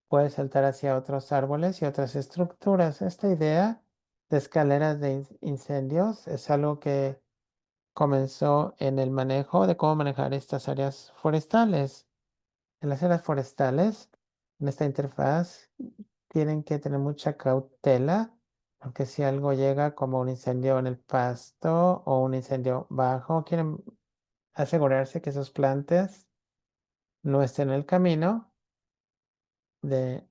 puede saltar hacia otros árboles y otras estructuras. Esta idea de escaleras de incendios es algo que comenzó en el manejo de cómo manejar estas áreas forestales. En las áreas forestales, en esta interfaz, tienen que tener mucha cautela, porque si algo llega como un incendio en el pasto o un incendio bajo, quieren asegurarse que sus plantas no estén en el camino de,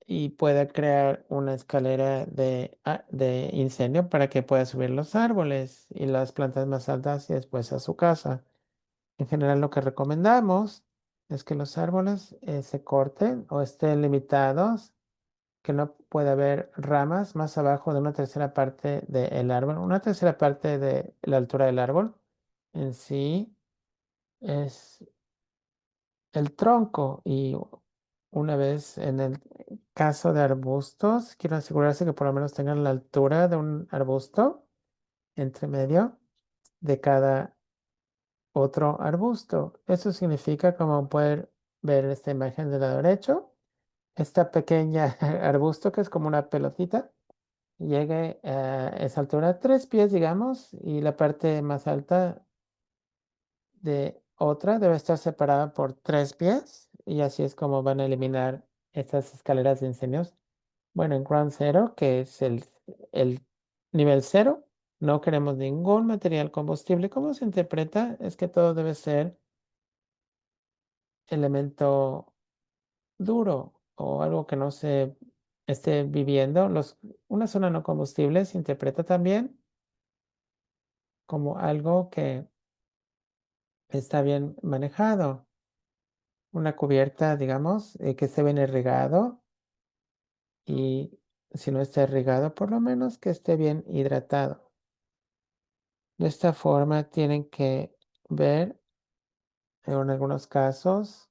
y pueda crear una escalera de incendio para que pueda subir los árboles y las plantas más altas y después a su casa. En general, lo que recomendamos es que los árboles se corten o estén limitados, que no pueda haber ramas más abajo de una tercera parte del árbol. Una tercera parte de la altura del árbol en sí es el tronco y una vez en el caso de arbustos, quiero asegurarse que por lo menos tengan la altura de un arbusto entre medio de cada otro arbusto. Eso significa, como pueden ver en esta imagen del lado derecho, esta pequeña arbusto que es como una pelotita, llegue a esa altura, 3 pies, digamos, y la parte más alta de otra debe estar separada por 3 pies, y así es como van a eliminar estas escaleras de incendios. Bueno, en Ground Zero, que es el nivel cero, no queremos ningún material combustible. ¿Cómo se interpreta? Es que todo debe ser elemento duro o algo que no se esté viviendo. Una zona no combustible se interpreta también como algo que está bien manejado. Una cubierta, digamos, que esté bien irrigado y si no está irrigado, por lo menos que esté bien hidratado. De esta forma tienen que ver, en algunos casos,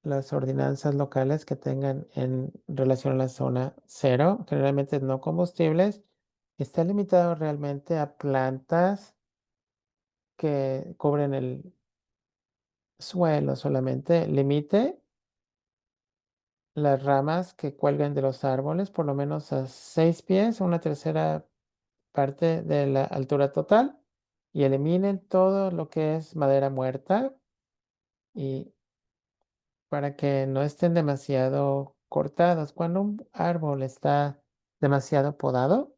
las ordenanzas locales que tengan en relación a la zona cero, generalmente no combustibles, está limitado realmente a plantas que cubren el suelo solamente. Limite las ramas que cuelgan de los árboles por lo menos a 6 pies, una tercera parte de la altura total, y eliminen todo lo que es madera muerta y para que no estén demasiado cortados. Cuando un árbol está demasiado podado,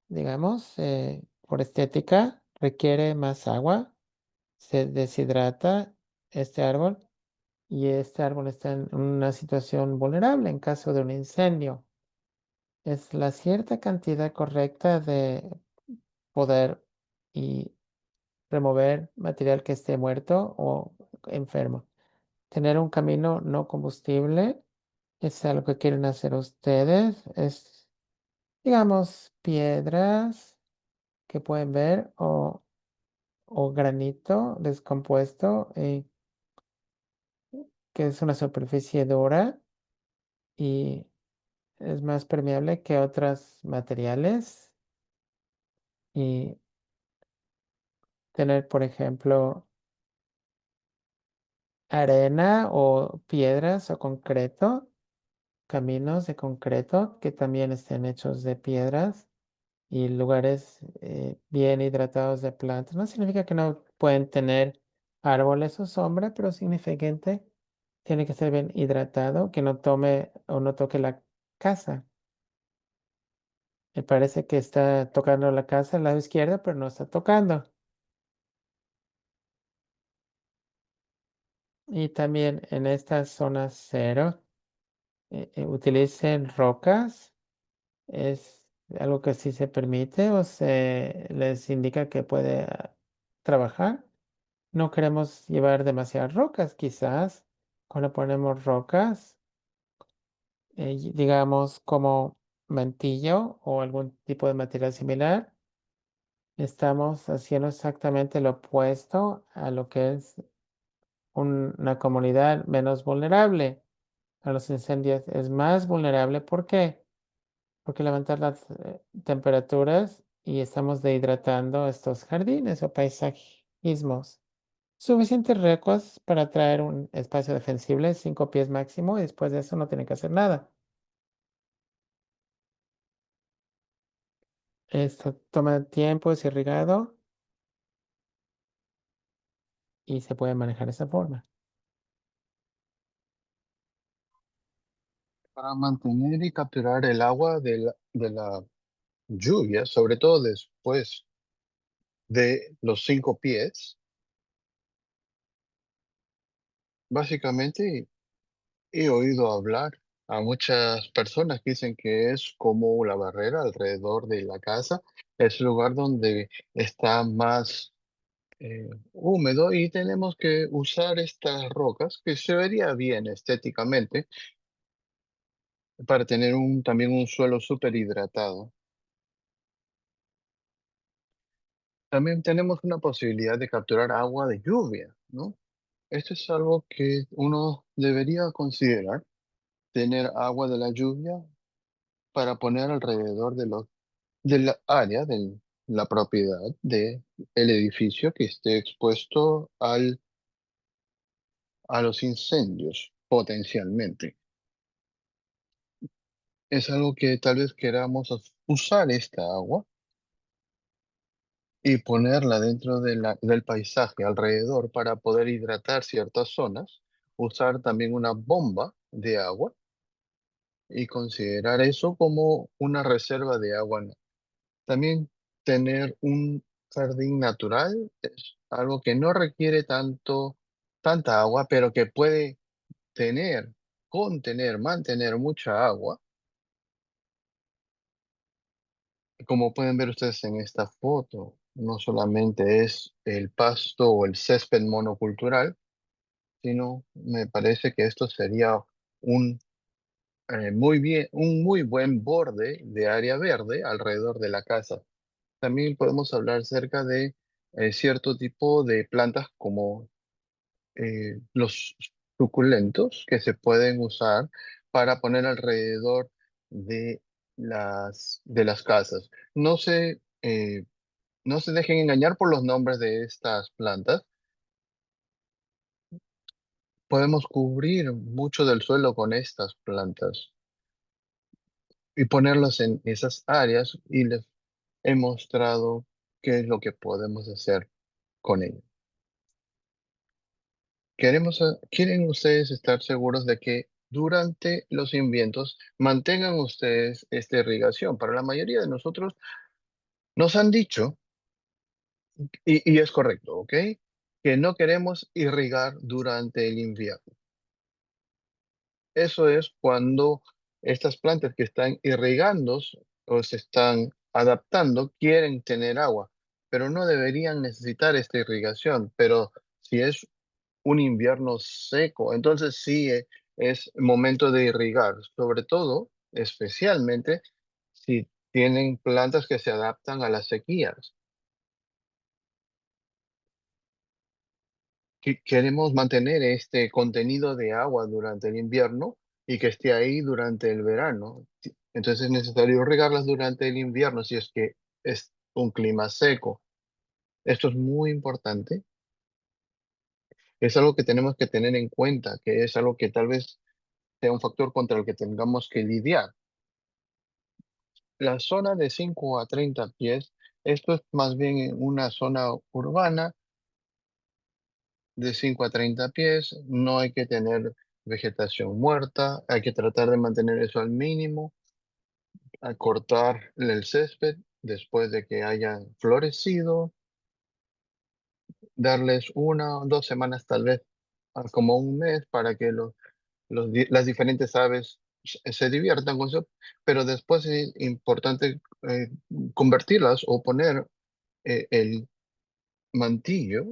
digamos, por estética, requiere más agua, se deshidrata este árbol y este árbol está en una situación vulnerable en caso de un incendio. Es la cierta cantidad correcta de poder y remover material que esté muerto o enfermo. Tener un camino no combustible es algo que quieren hacer ustedes. Es, digamos, piedras que pueden ver o granito descompuesto, que es una superficie dura y es más permeable que otros materiales. Y tener, por ejemplo, arena o piedras o concreto, caminos de concreto que también estén hechos de piedras y lugares bien hidratados de plantas. No significa que no pueden tener árboles o sombra, pero significante tiene que ser bien hidratado, que no tome o no toque la casa. Me parece que está tocando la casa al lado izquierdo, pero no está tocando. Y también en esta zona cero, utilicen rocas. Es algo que sí se permite o se les indica que puede trabajar. No queremos llevar demasiadas rocas, quizás cuando ponemos rocas, digamos como mantillo o algún tipo de material similar, estamos haciendo exactamente lo opuesto a lo que es una comunidad menos vulnerable a los incendios. Es más vulnerable. ¿Por qué? Porque levantar las temperaturas y estamos dehidratando estos jardines o paisajismos. Suficientes recos para traer un espacio defensible, 5 pies máximo, y después de eso no tienen que hacer nada. Esto toma tiempo, es irrigado y se puede manejar de esa forma. Para mantener y capturar el agua de la lluvia, sobre todo después de los 5 pies, básicamente he oído hablar a muchas personas que dicen que es como la barrera alrededor de la casa, es el lugar donde está más húmedo y tenemos que usar estas rocas que se vería bien estéticamente para tener también un suelo súper hidratado. También tenemos una posibilidad de capturar agua de lluvia, ¿no? Esto es algo que uno debería considerar, tener agua de la lluvia para poner alrededor de la área de la propiedad del edificio que esté expuesto a los incendios potencialmente. Es algo que tal vez queramos usar esta agua y ponerla dentro del paisaje alrededor para poder hidratar ciertas zonas, usar también una bomba de agua y considerar eso como una reserva de agua. También tener un jardín natural es algo que no requiere tanta agua, pero que puede mantener mucha agua, como pueden ver ustedes en esta foto. no solamente es el pasto o el césped monocultural, sino me parece que esto sería un, un muy buen borde de área verde alrededor de la casa. También podemos hablar acerca de cierto tipo de plantas como los suculentos que se pueden usar para poner alrededor de de las casas. No se dejen engañar por los nombres de estas plantas. Podemos cubrir mucho del suelo con estas plantas y ponerlas en esas áreas y les he mostrado qué es lo que podemos hacer con ellas. ¿Quieren ustedes estar seguros de que durante los inviernos mantengan ustedes esta irrigación? Para la mayoría de nosotros nos han dicho, y es correcto, ¿ok? Que no queremos irrigar durante el invierno. Eso es cuando estas plantas que están irrigando o se están adaptando quieren tener agua, pero no deberían necesitar esta irrigación. Pero si es un invierno seco, entonces sí es momento de irrigar, sobre todo, especialmente si tienen plantas que se adaptan a las sequías. Queremos mantener este contenido de agua durante el invierno y que esté ahí durante el verano. Entonces es necesario regarlas durante el invierno si es que es un clima seco. Esto es muy importante. Es algo que tenemos que tener en cuenta, que es algo que tal vez sea un factor contra el que tengamos que lidiar. La zona de 5 a 30 pies, esto es más bien en una zona urbana de 5 a 30 pies, no hay que tener vegetación muerta, hay que tratar de mantener eso al mínimo, a cortar el césped después de que haya florecido, darles 1 o 2 semanas tal vez, como un mes para que las diferentes aves se diviertan con eso, pero después es importante convertirlas o poner el mantillo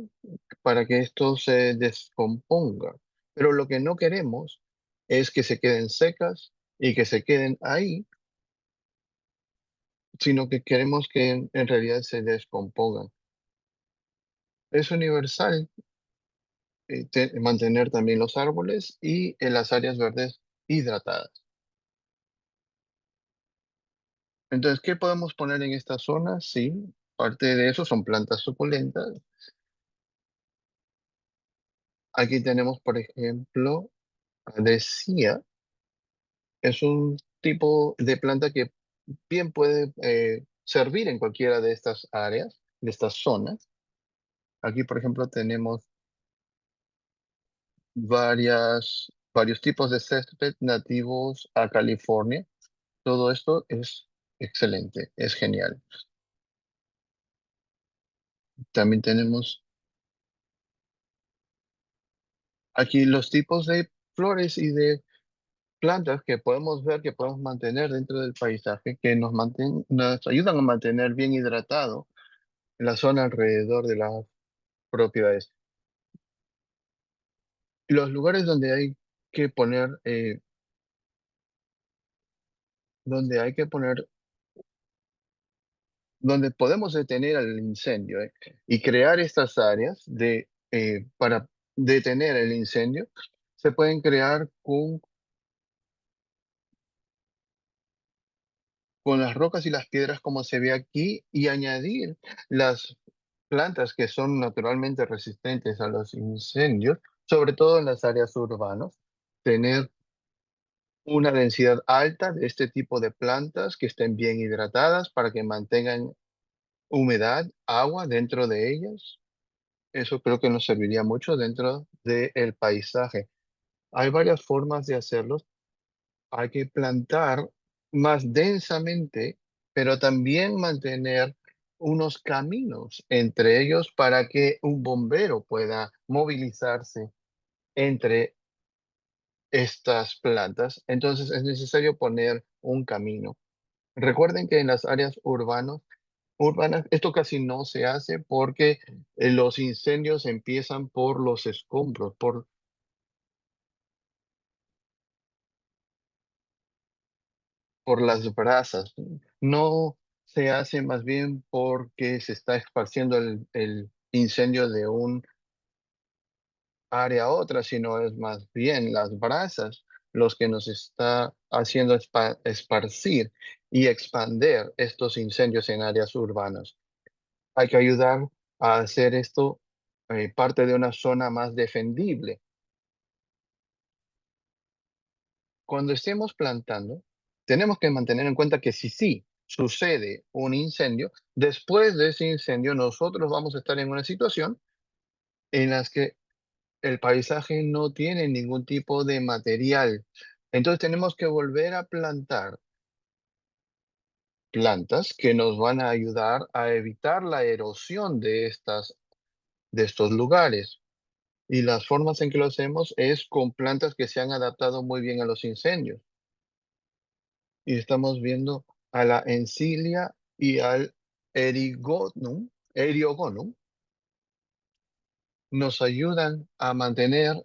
para que esto se descomponga. Pero lo que no queremos es que se queden secas y que se queden ahí, sino que queremos que en realidad se descompongan. Es universal mantener también los árboles y las áreas verdes hidratadas. Entonces, ¿qué podemos poner en esta zona? Sí, parte de eso son plantas suculentas. Aquí tenemos, por ejemplo, adesía. Es un tipo de planta que bien puede servir en cualquiera de estas áreas, de estas zonas. Aquí, por ejemplo, tenemos varios tipos de césped nativos a California. Todo esto es excelente, es genial. También tenemos aquí los tipos de flores y de plantas que podemos ver, que podemos mantener dentro del paisaje, que nos ayudan a mantener bien hidratado la zona alrededor de las propiedades. Los lugares donde hay que poner, donde hay que poner, donde podemos detener el incendio, y crear estas áreas para detener el incendio, se pueden crear con las rocas y las piedras como se ve aquí y añadir las plantas que son naturalmente resistentes a los incendios, sobre todo en las áreas urbanas, tener una densidad alta de este tipo de plantas que estén bien hidratadas para que mantengan humedad, agua dentro de ellas. Eso creo que nos serviría mucho dentro del paisaje. Hay varias formas de hacerlo. Hay que plantar más densamente, pero también mantener unos caminos entre ellos para que un bombero pueda movilizarse entre estas plantas. Entonces es necesario poner un camino. Recuerden que en las áreas urbanas urbanas. Esto casi no se hace porque los incendios empiezan por los escombros, por las brasas. No se hace más bien porque se está esparciendo el incendio de un área a otra, sino es más bien las brasas los que nos está haciendo esparcir y expander estos incendios en áreas urbanas. Hay que ayudar a hacer esto parte de una zona más defendible. Cuando estemos plantando, tenemos que mantener en cuenta que si sí sucede un incendio, después de ese incendio nosotros vamos a estar en una situación en la que el paisaje no tiene ningún tipo de material. Entonces tenemos que volver a plantar plantas que nos van a ayudar a evitar la erosión de estos lugares. Y las formas en que lo hacemos es con plantas que se han adaptado muy bien a los incendios. Y estamos viendo a la encilia y al eriogonum, nos ayudan a mantener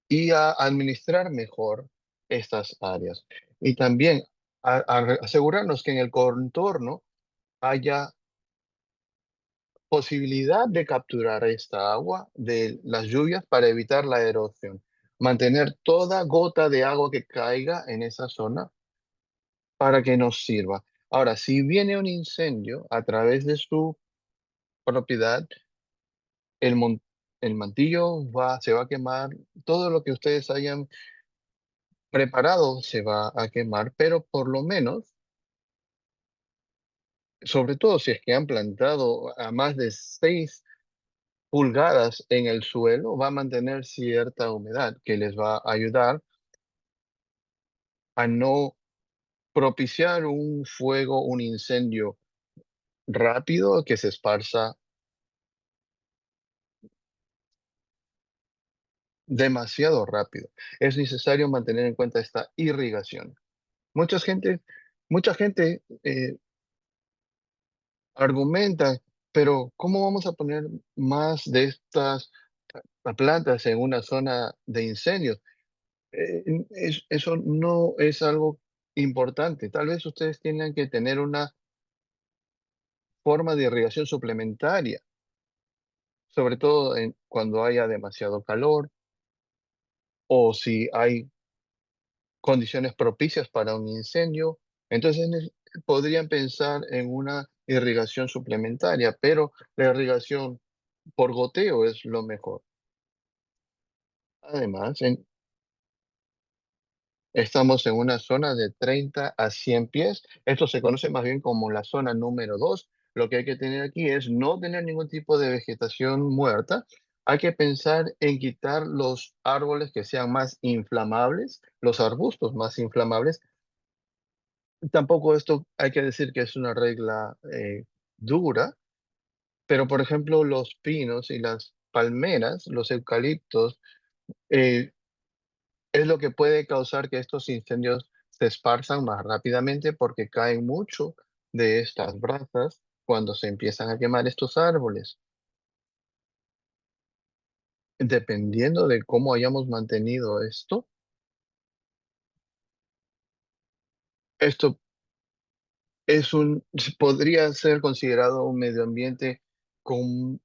y a administrar mejor estas áreas. Y también asegurarnos que en el contorno haya posibilidad de capturar esta agua de las lluvias para evitar la erosión. Mantener toda gota de agua que caiga en esa zona para que nos sirva. Ahora, si viene un incendio a través de su propiedad, el, mon- el mantillo se va a quemar, todo lo que ustedes hayan preparado se va a quemar, pero por lo menos, sobre todo si es que han plantado a más de 6 pulgadas en el suelo, va a mantener cierta humedad que les va a ayudar a no propiciar un fuego, un incendio rápido que se esparza demasiado rápido. Es necesario mantener en cuenta esta irrigación. Mucha gente, mucha gente argumenta, pero ¿cómo vamos a poner más de estas plantas en una zona de incendios? Eso no es algo importante. Tal vez ustedes tengan que tener una forma de irrigación suplementaria, sobre todo cuando haya demasiado calor o si hay condiciones propicias para un incendio. Entonces podrían pensar en una irrigación suplementaria, pero la irrigación por goteo es lo mejor. Además, estamos en una zona de 30 a 100 pies. Esto se conoce más bien como la zona número 2. Lo que hay que tener aquí es no tener ningún tipo de vegetación muerta. Hay que pensar en quitar los árboles que sean más inflamables, los arbustos más inflamables. Tampoco esto hay que decir que es una regla dura, pero por ejemplo los pinos y las palmeras, los eucaliptos, eh, es lo que puede causar que estos incendios se esparzan más rápidamente porque caen mucho de estas brasas cuando se empiezan a quemar estos árboles. Dependiendo de cómo hayamos mantenido esto podría ser considerado un medio ambiente con,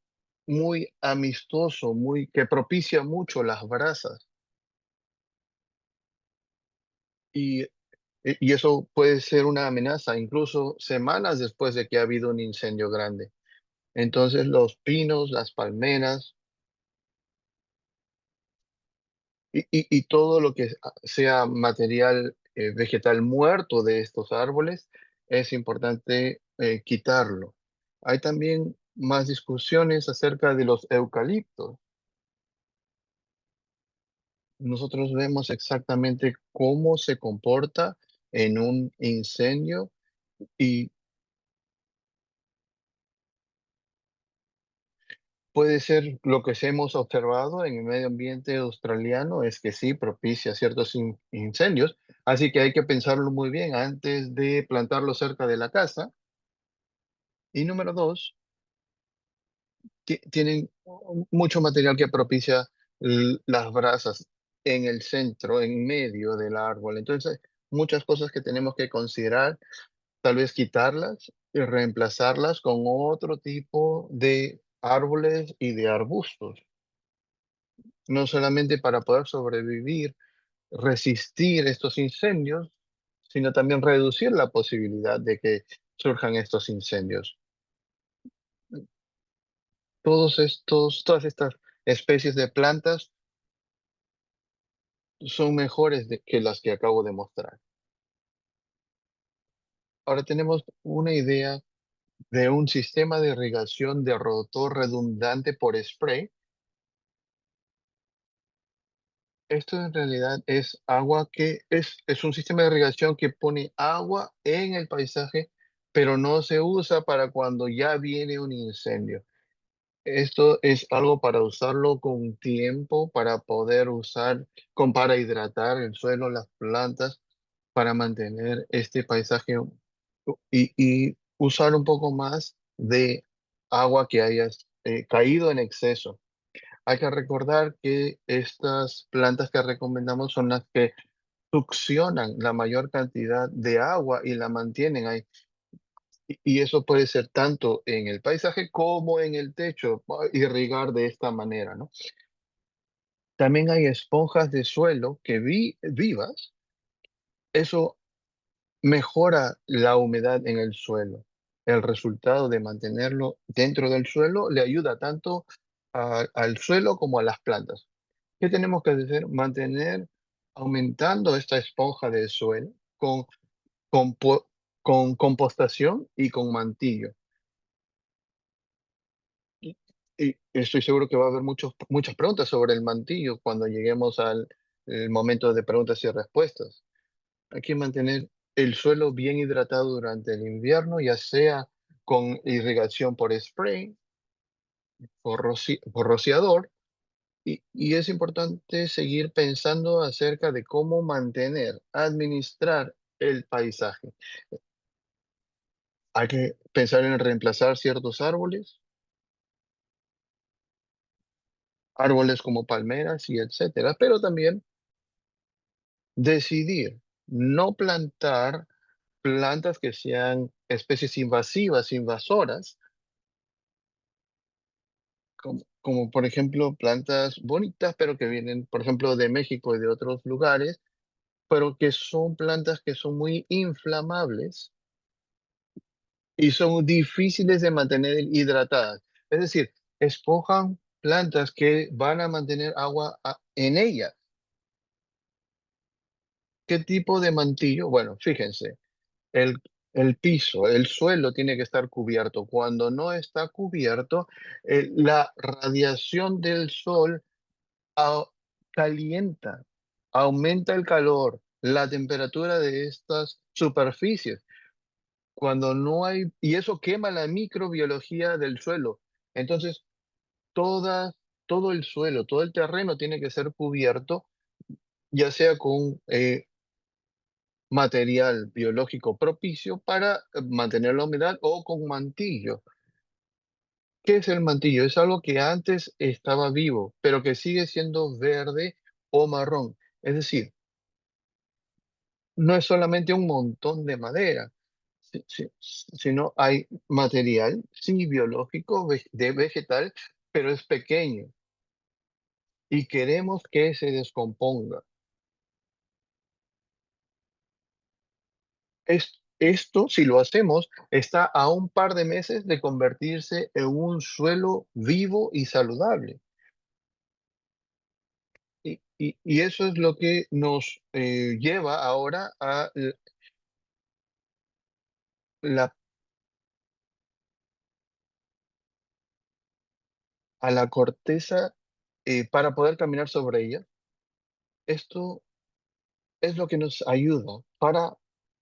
muy amistoso, que propicia mucho las brasas. Y, y eso puede ser una amenaza incluso semanas después de que ha habido un incendio grande. Entonces, los pinos, las palmeras y todo lo que sea material vegetal muerto de estos árboles, es importante quitarlo. Hay también más discusiones acerca de los eucaliptos. Nosotros vemos exactamente cómo se comporta en un incendio y puede ser lo que sí hemos observado en el medio ambiente australiano, es que sí propicia ciertos incendios, así que hay que pensarlo muy bien antes de plantarlo cerca de la casa Y número dos, tienen mucho material que propicia las brasas en el centro, en medio del árbol. Entonces, muchas cosas que tenemos que considerar, tal vez quitarlas y reemplazarlas con otro tipo de árboles y de arbustos, no solamente para poder sobrevivir, resistir estos incendios, sino también reducir la posibilidad de que surjan estos incendios. Todas estas especies de plantas son mejores que las que acabo de mostrar. Ahora tenemos una idea de un sistema de irrigación de rotor redundante por spray. Esto en realidad es agua es un sistema de irrigación que pone agua en el paisaje, pero no se usa para cuando ya viene un incendio. Esto es algo para usarlo con tiempo, para poder usar, para hidratar el suelo, las plantas, para mantener este paisaje y usar un poco más de agua que haya caído en exceso. Hay que recordar que estas plantas que recomendamos son las que succionan la mayor cantidad de agua y la mantienen ahí. Y eso puede ser tanto en el paisaje como en el techo, irrigar de esta manera, ¿no? También hay esponjas de suelo que vivas, eso mejora la humedad en el suelo. El resultado de mantenerlo dentro del suelo le ayuda tanto al suelo como a las plantas. ¿Qué tenemos que hacer? Mantener aumentando esta esponja de suelo con, compo- con compostación y con mantillo. Y y estoy seguro que va a haber muchas preguntas sobre el mantillo cuando lleguemos al el momento de preguntas y respuestas. Hay que mantener el suelo bien hidratado durante el invierno, ya sea con irrigación por spray por rociador, y es importante seguir pensando acerca de cómo mantener, administrar el paisaje. Hay que pensar en reemplazar ciertos árboles como palmeras y etcétera, pero también decidir no plantar plantas que sean especies invasivas, invasoras, como por ejemplo plantas bonitas, pero que vienen, por ejemplo, de México y de otros lugares, pero que son plantas que son muy inflamables y son difíciles de mantener hidratadas. Es decir, escojan plantas que van a mantener agua en ellas. ¿Qué tipo de mantillo? Bueno, fíjense, el, el piso, el suelo tiene que estar cubierto. Cuando no está cubierto, la radiación del sol au- calienta, aumenta el calor, la temperatura de estas superficies. Cuando no hay, y eso quema la microbiología del suelo. Entonces, toda, todo el suelo, todo el terreno tiene que ser cubierto, ya sea con material biológico propicio para mantener la humedad o con mantillo. ¿Qué es el mantillo? Es algo que antes estaba vivo, pero que sigue siendo verde o marrón. Es decir, no es solamente un montón de madera, sino hay material, sí, biológico, de vegetal, pero es pequeño y queremos que se descomponga. Esto, si lo hacemos, está a un par de meses de convertirse en un suelo vivo y saludable. Y eso es lo que nos lleva ahora la, a la corteza para poder caminar sobre ella. Esto es lo que nos ayuda para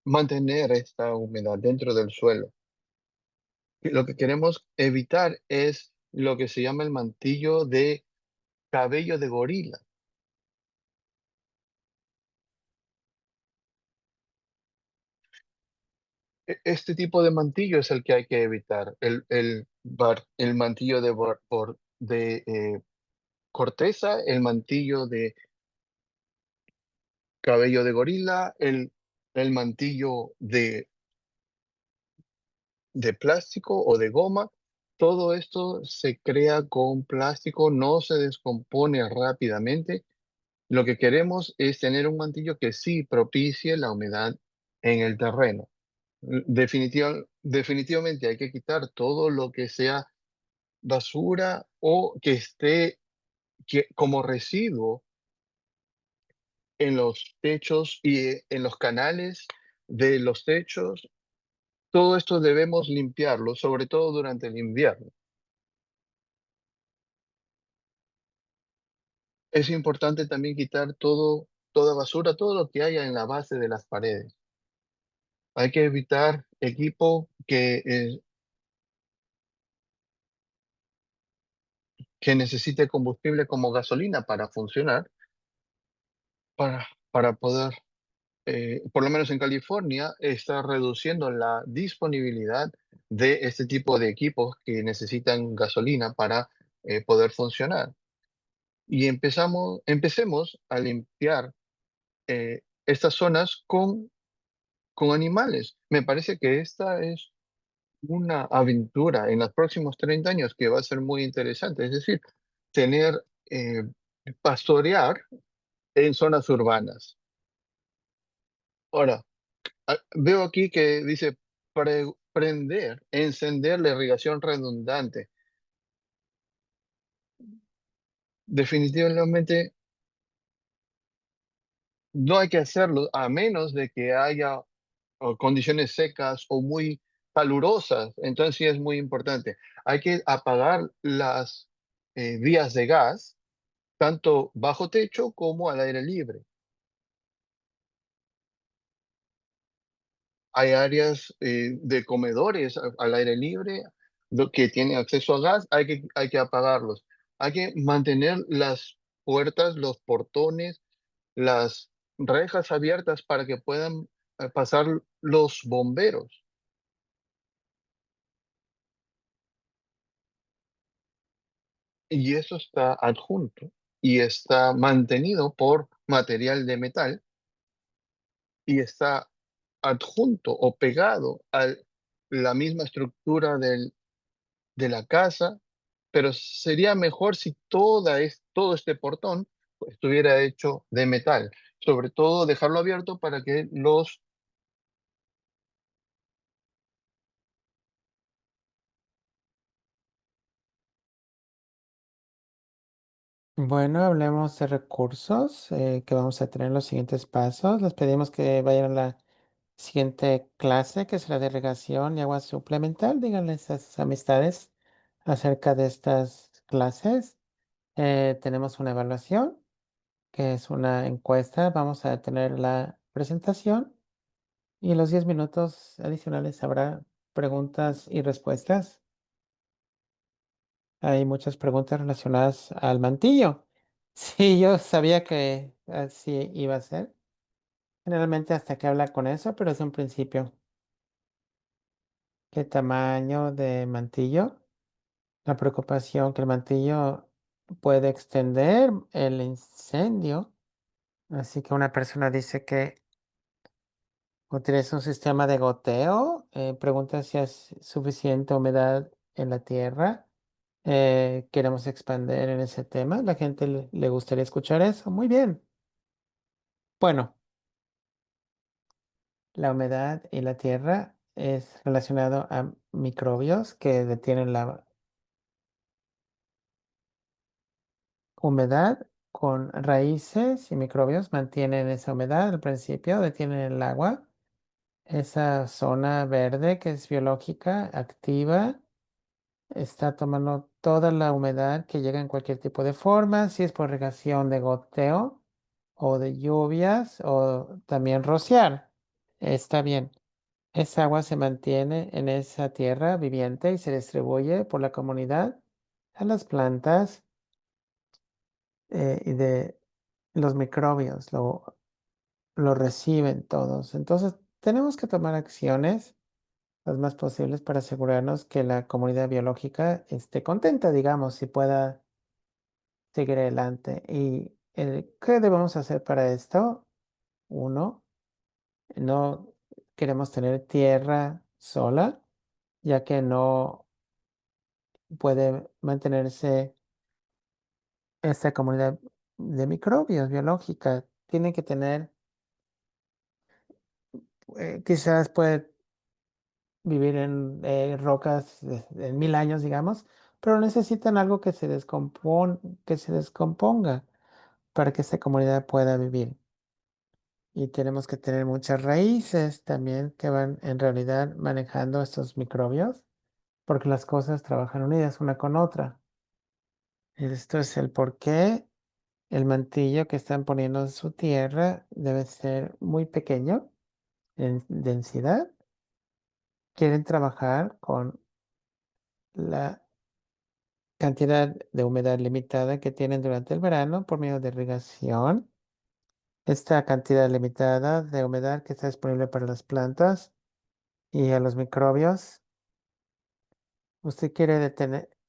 mantener esta humedad dentro del suelo. Y lo que queremos evitar es lo que se llama el mantillo de cabello de gorila. Este tipo de mantillo es el que hay que evitar, el mantillo de corteza, el mantillo de cabello de gorila, el mantillo de plástico o de goma. Todo esto se crea con plástico, no se descompone rápidamente. Lo que queremos es tener un mantillo que sí propicie la humedad en el terreno. Definitivamente hay que quitar todo lo que sea basura o que esté como residuo en los techos y en los canales de los techos. Todo esto debemos limpiarlo, sobre todo durante el invierno. Es importante también quitar toda basura, todo lo que haya en la base de las paredes. Hay que evitar equipo que necesite combustible como gasolina para funcionar, para poder, por lo menos en California, está reduciendo la disponibilidad de este tipo de equipos que necesitan gasolina para poder funcionar. Y empecemos a limpiar estas zonas con animales. Me parece que esta es una aventura en los próximos 30 años que va a ser muy interesante. Es decir, tener, eh, pastorear en zonas urbanas. Ahora, veo aquí que dice encender la irrigación redundante. Definitivamente no hay que hacerlo a menos de que haya condiciones secas o muy calurosas. Entonces sí es muy importante. Hay que apagar las vías de gas, tanto bajo techo como al aire libre. Hay áreas de comedores al aire libre que tienen acceso a gas, hay que apagarlos. Hay que mantener las puertas, los portones, las rejas abiertas para que puedan pasar los bomberos. Y eso está adjunto y está mantenido por material de metal y está adjunto o pegado a la misma estructura de la casa, pero sería mejor si todo este portón estuviera hecho de metal. Sobre todo dejarlo abierto para que los... Bueno, hablemos de recursos que vamos a tener en los siguientes pasos. Les pedimos que vayan a la siguiente clase, que será de irrigación y agua suplemental. Díganles a sus amistades acerca de estas clases. Tenemos una evaluación, que es una encuesta. Vamos a tener la presentación y en los 10 minutos adicionales habrá preguntas y respuestas. Hay muchas preguntas relacionadas al mantillo. Sí, yo sabía que así iba a ser. Generalmente hasta que habla con eso, pero es un principio. ¿Qué tamaño de mantillo? La preocupación que el mantillo puede extender el incendio. Así que una persona dice que utiliza un sistema de goteo. Pregunta si es suficiente humedad en la tierra. Queremos expander en ese tema. La gente le gustaría escuchar eso. Muy bien. Bueno, la humedad y la tierra es relacionado a microbios que detienen la humedad con raíces y microbios. Mantienen esa humedad al principio, detienen el agua. Esa zona verde que es biológica, activa, está tomando toda la humedad que llega en cualquier tipo de forma, si es por regación de goteo o de lluvias o también rociar. Está bien. Esa agua se mantiene en esa tierra viviente y se distribuye por la comunidad a las plantas y de los microbios. Lo reciben todos. Entonces, tenemos que tomar acciones los más posibles para asegurarnos que la comunidad biológica esté contenta, digamos, y pueda seguir adelante. ¿Y qué debemos hacer para esto? Uno, no queremos tener tierra sola, ya que no puede mantenerse esta comunidad de microbios biológica. Tiene que tener, quizás puede vivir en rocas en 1000 años, digamos, pero necesitan algo que se descomponga para que esta comunidad pueda vivir. Y tenemos que tener muchas raíces también que van en realidad manejando estos microbios, porque las cosas trabajan unidas una con otra. Esto es el por qué el mantillo que están poniendo en su tierra debe ser muy pequeño en densidad. Quieren trabajar con la cantidad de humedad limitada que tienen durante el verano por medio de irrigación. Esta cantidad limitada de humedad que está disponible para las plantas y a los microbios, usted quiere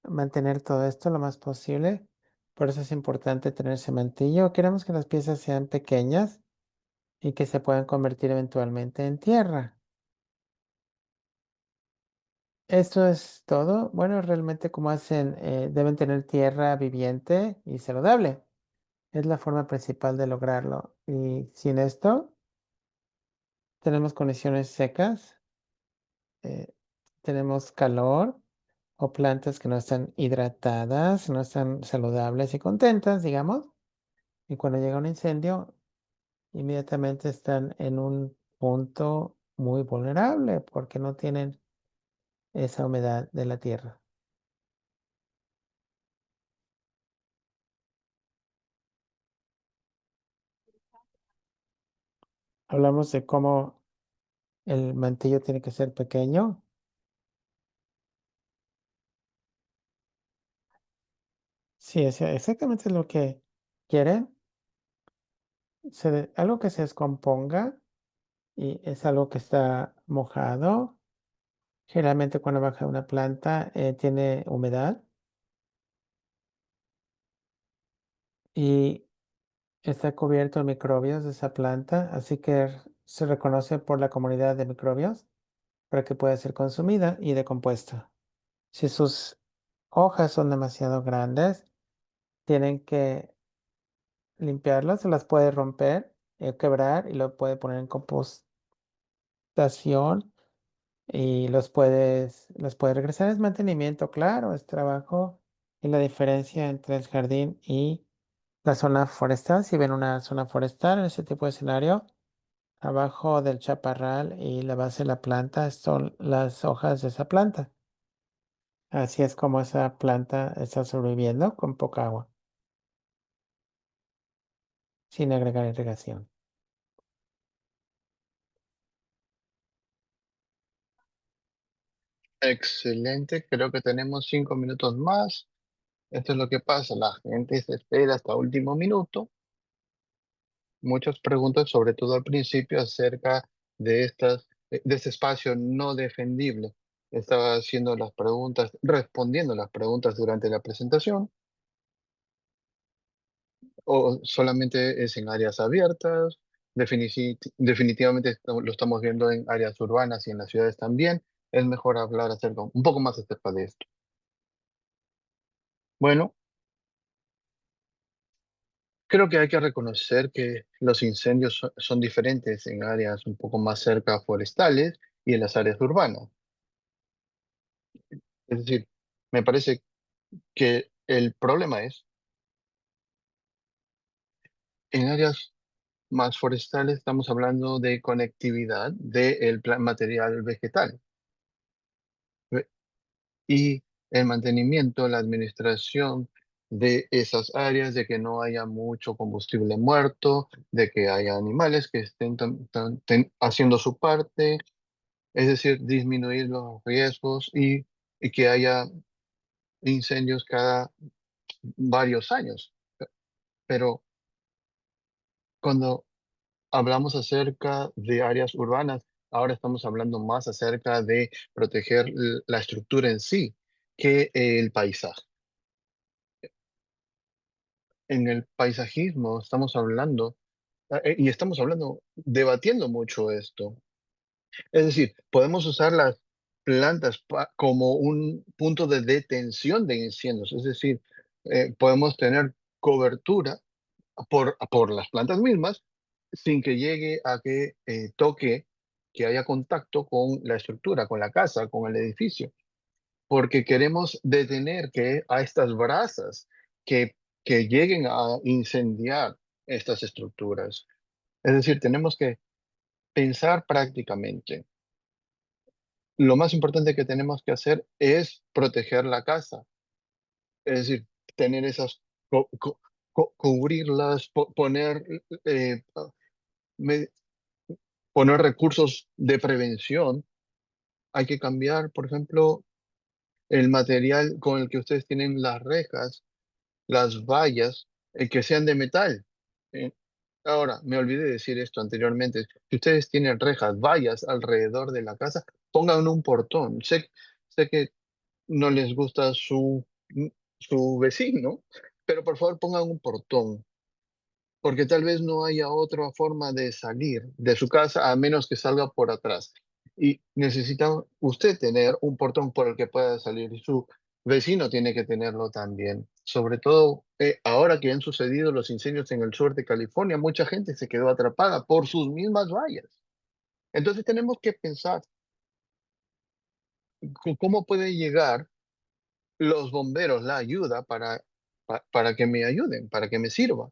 mantener todo esto lo más posible. Por eso es importante tener ese mantillo. Queremos que las piezas sean pequeñas y que se puedan convertir eventualmente en tierra. Esto es todo. Bueno, realmente como hacen, deben tener tierra viviente y saludable. Es la forma principal de lograrlo. Y sin esto, tenemos condiciones secas, eh, tenemos calor o plantas que no están hidratadas, no están saludables y contentas, digamos. Y cuando llega un incendio, inmediatamente están en un punto muy vulnerable porque no tienen esa humedad de la tierra. Hablamos de cómo el mantillo tiene que ser pequeño. Sí, exactamente es lo que quieren. Algo que se descomponga y es algo que está mojado. Generalmente cuando baja una planta tiene humedad y está cubierto de microbios de esa planta, así que se reconoce por la comunidad de microbios para que pueda ser consumida y decompuesta. Si sus hojas son demasiado grandes, tienen que limpiarlas, se las puede romper, quebrar y lo puede poner en compostación y los puedes regresar. Es mantenimiento, claro, es trabajo. Y la diferencia entre el jardín y la zona forestal, si ven una zona forestal en ese tipo de escenario, abajo del chaparral y la base de la planta son las hojas de esa planta. Así es como esa planta está sobreviviendo con poca agua, sin agregar irrigación. Excelente, creo que tenemos 5 minutos más. Esto es lo que pasa, la gente se espera hasta último minuto. Muchas preguntas, sobre todo al principio, acerca de este espacio no defendible. Estaba haciendo las preguntas, respondiendo las preguntas durante la presentación, o solamente es en áreas abiertas. Definitivamente lo estamos viendo en áreas urbanas y en las ciudades también. Es mejor hablar un poco más acerca de esto. Bueno, creo que hay que reconocer que los incendios son diferentes en áreas un poco más cerca a forestales y en las áreas urbanas. Es decir, me parece que el problema es en áreas más forestales estamos hablando de conectividad del material vegetal, ve- y el mantenimiento, la administración de esas áreas, de que no haya mucho combustible muerto, de que haya animales que estén haciendo su parte, es decir, disminuir los riesgos y que haya incendios cada varios años. Pero cuando hablamos acerca de áreas urbanas, Ahora estamos hablando más acerca de proteger la estructura en sí que el paisaje. En el paisajismo estamos hablando, y estamos hablando, debatiendo mucho esto. Es decir, podemos usar las plantas como un punto de detención de incendios, es decir, podemos tener cobertura por las plantas mismas sin que llegue a que toque, que haya contacto con la estructura, con la casa, con el edificio, porque queremos detener que a estas brasas que, que lleguen a incendiar estas estructuras. Es decir, tenemos que pensar prácticamente. Lo más importante que tenemos que hacer es proteger la casa, es decir, tener esas, cubrirlas, poner, me- poner recursos de prevención. Hay que cambiar, por ejemplo, el material con el que ustedes tienen las rejas, las vallas, que sean de metal. Eh, Ahora, me olvidé de decir esto anteriormente. Si ustedes tienen rejas, vallas alrededor de la casa, pongan un portón. Sé que no les gusta su vecino, pero por favor pongan un portón, porque tal vez no haya otra forma de salir de su casa a menos que salga por atrás. Y necesita usted tener un portón por el que pueda salir y su vecino tiene que tenerlo también. Sobre todo ahora que han sucedido los incendios en el sur de California, mucha gente se quedó atrapada por sus mismas vallas. Entonces tenemos que pensar cómo puede llegar los bomberos, la ayuda para que me ayuden, para que me sirva.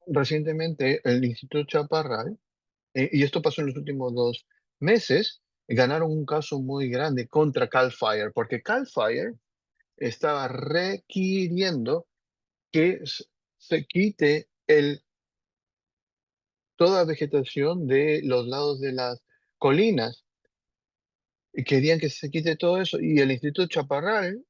Recientemente, el Instituto Chaparral, y esto pasó en los últimos 2 meses, ganaron un caso muy grande contra Cal Fire, porque Cal Fire estaba requiriendo que se quite toda vegetación de los lados de las colinas, y querían que se quite todo eso, y el Instituto Chaparral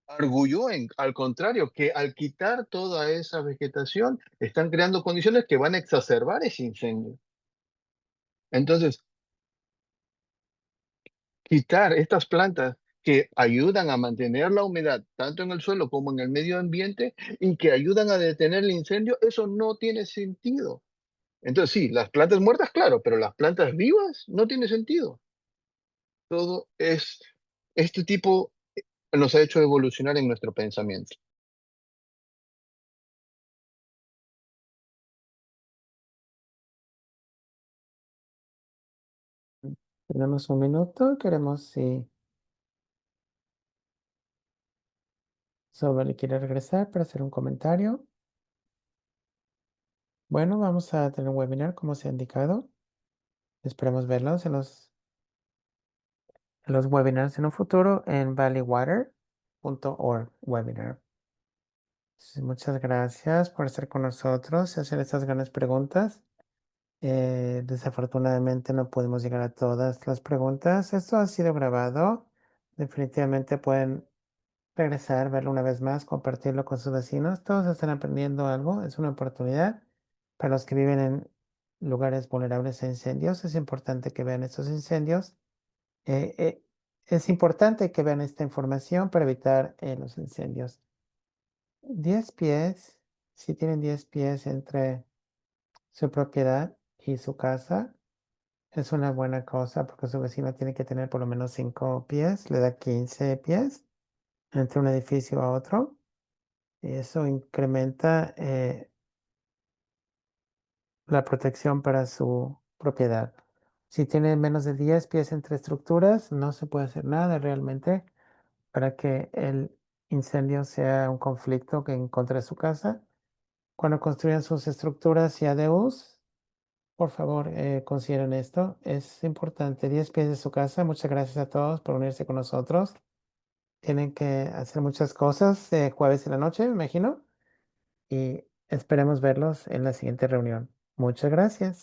arguyó, al contrario, que al quitar toda esa vegetación, están creando condiciones que van a exacerbar ese incendio. Entonces, quitar estas plantas que ayudan a mantener la humedad tanto en el suelo como en el medio ambiente y que ayudan a detener el incendio, eso no tiene sentido. Entonces, sí, las plantas muertas, claro, pero las plantas vivas no tiene sentido. Todo es, este tipo nos ha hecho evolucionar en nuestro pensamiento. Tenemos un minuto, queremos, si Sobre quiere regresar para hacer un comentario. Bueno, vamos a tener un webinar, como se ha indicado. Esperemos verlos en los webinars en un futuro en valleywater.org webinar. Sí, muchas gracias por estar con nosotros y hacer estas grandes preguntas. Desafortunadamente no pudimos llegar a todas las preguntas. Esto ha sido grabado. Definitivamente pueden regresar, verlo una vez más, compartirlo con sus vecinos. Todos están aprendiendo algo. Es una oportunidad para los que viven en lugares vulnerables a incendios. Es importante que vean estos incendios. Eh, eh, es importante que vean esta información para evitar los incendios. 10 pies, si tienen 10 pies entre su propiedad y su casa, es una buena cosa porque su vecino tiene que tener por lo menos 5 pies, le da 15 pies entre un edificio a otro. Y eso incrementa la protección para su propiedad. Si tiene menos de 10 pies entre estructuras, no se puede hacer nada realmente para que el incendio sea un conflicto que en contra de su casa. Cuando construyan sus estructuras y ADUs, por favor, consideren esto. Es importante. 10 pies de su casa. Muchas gracias a todos por unirse con nosotros. Tienen que hacer muchas cosas jueves en la noche, me imagino. Y esperemos verlos en la siguiente reunión. Muchas gracias.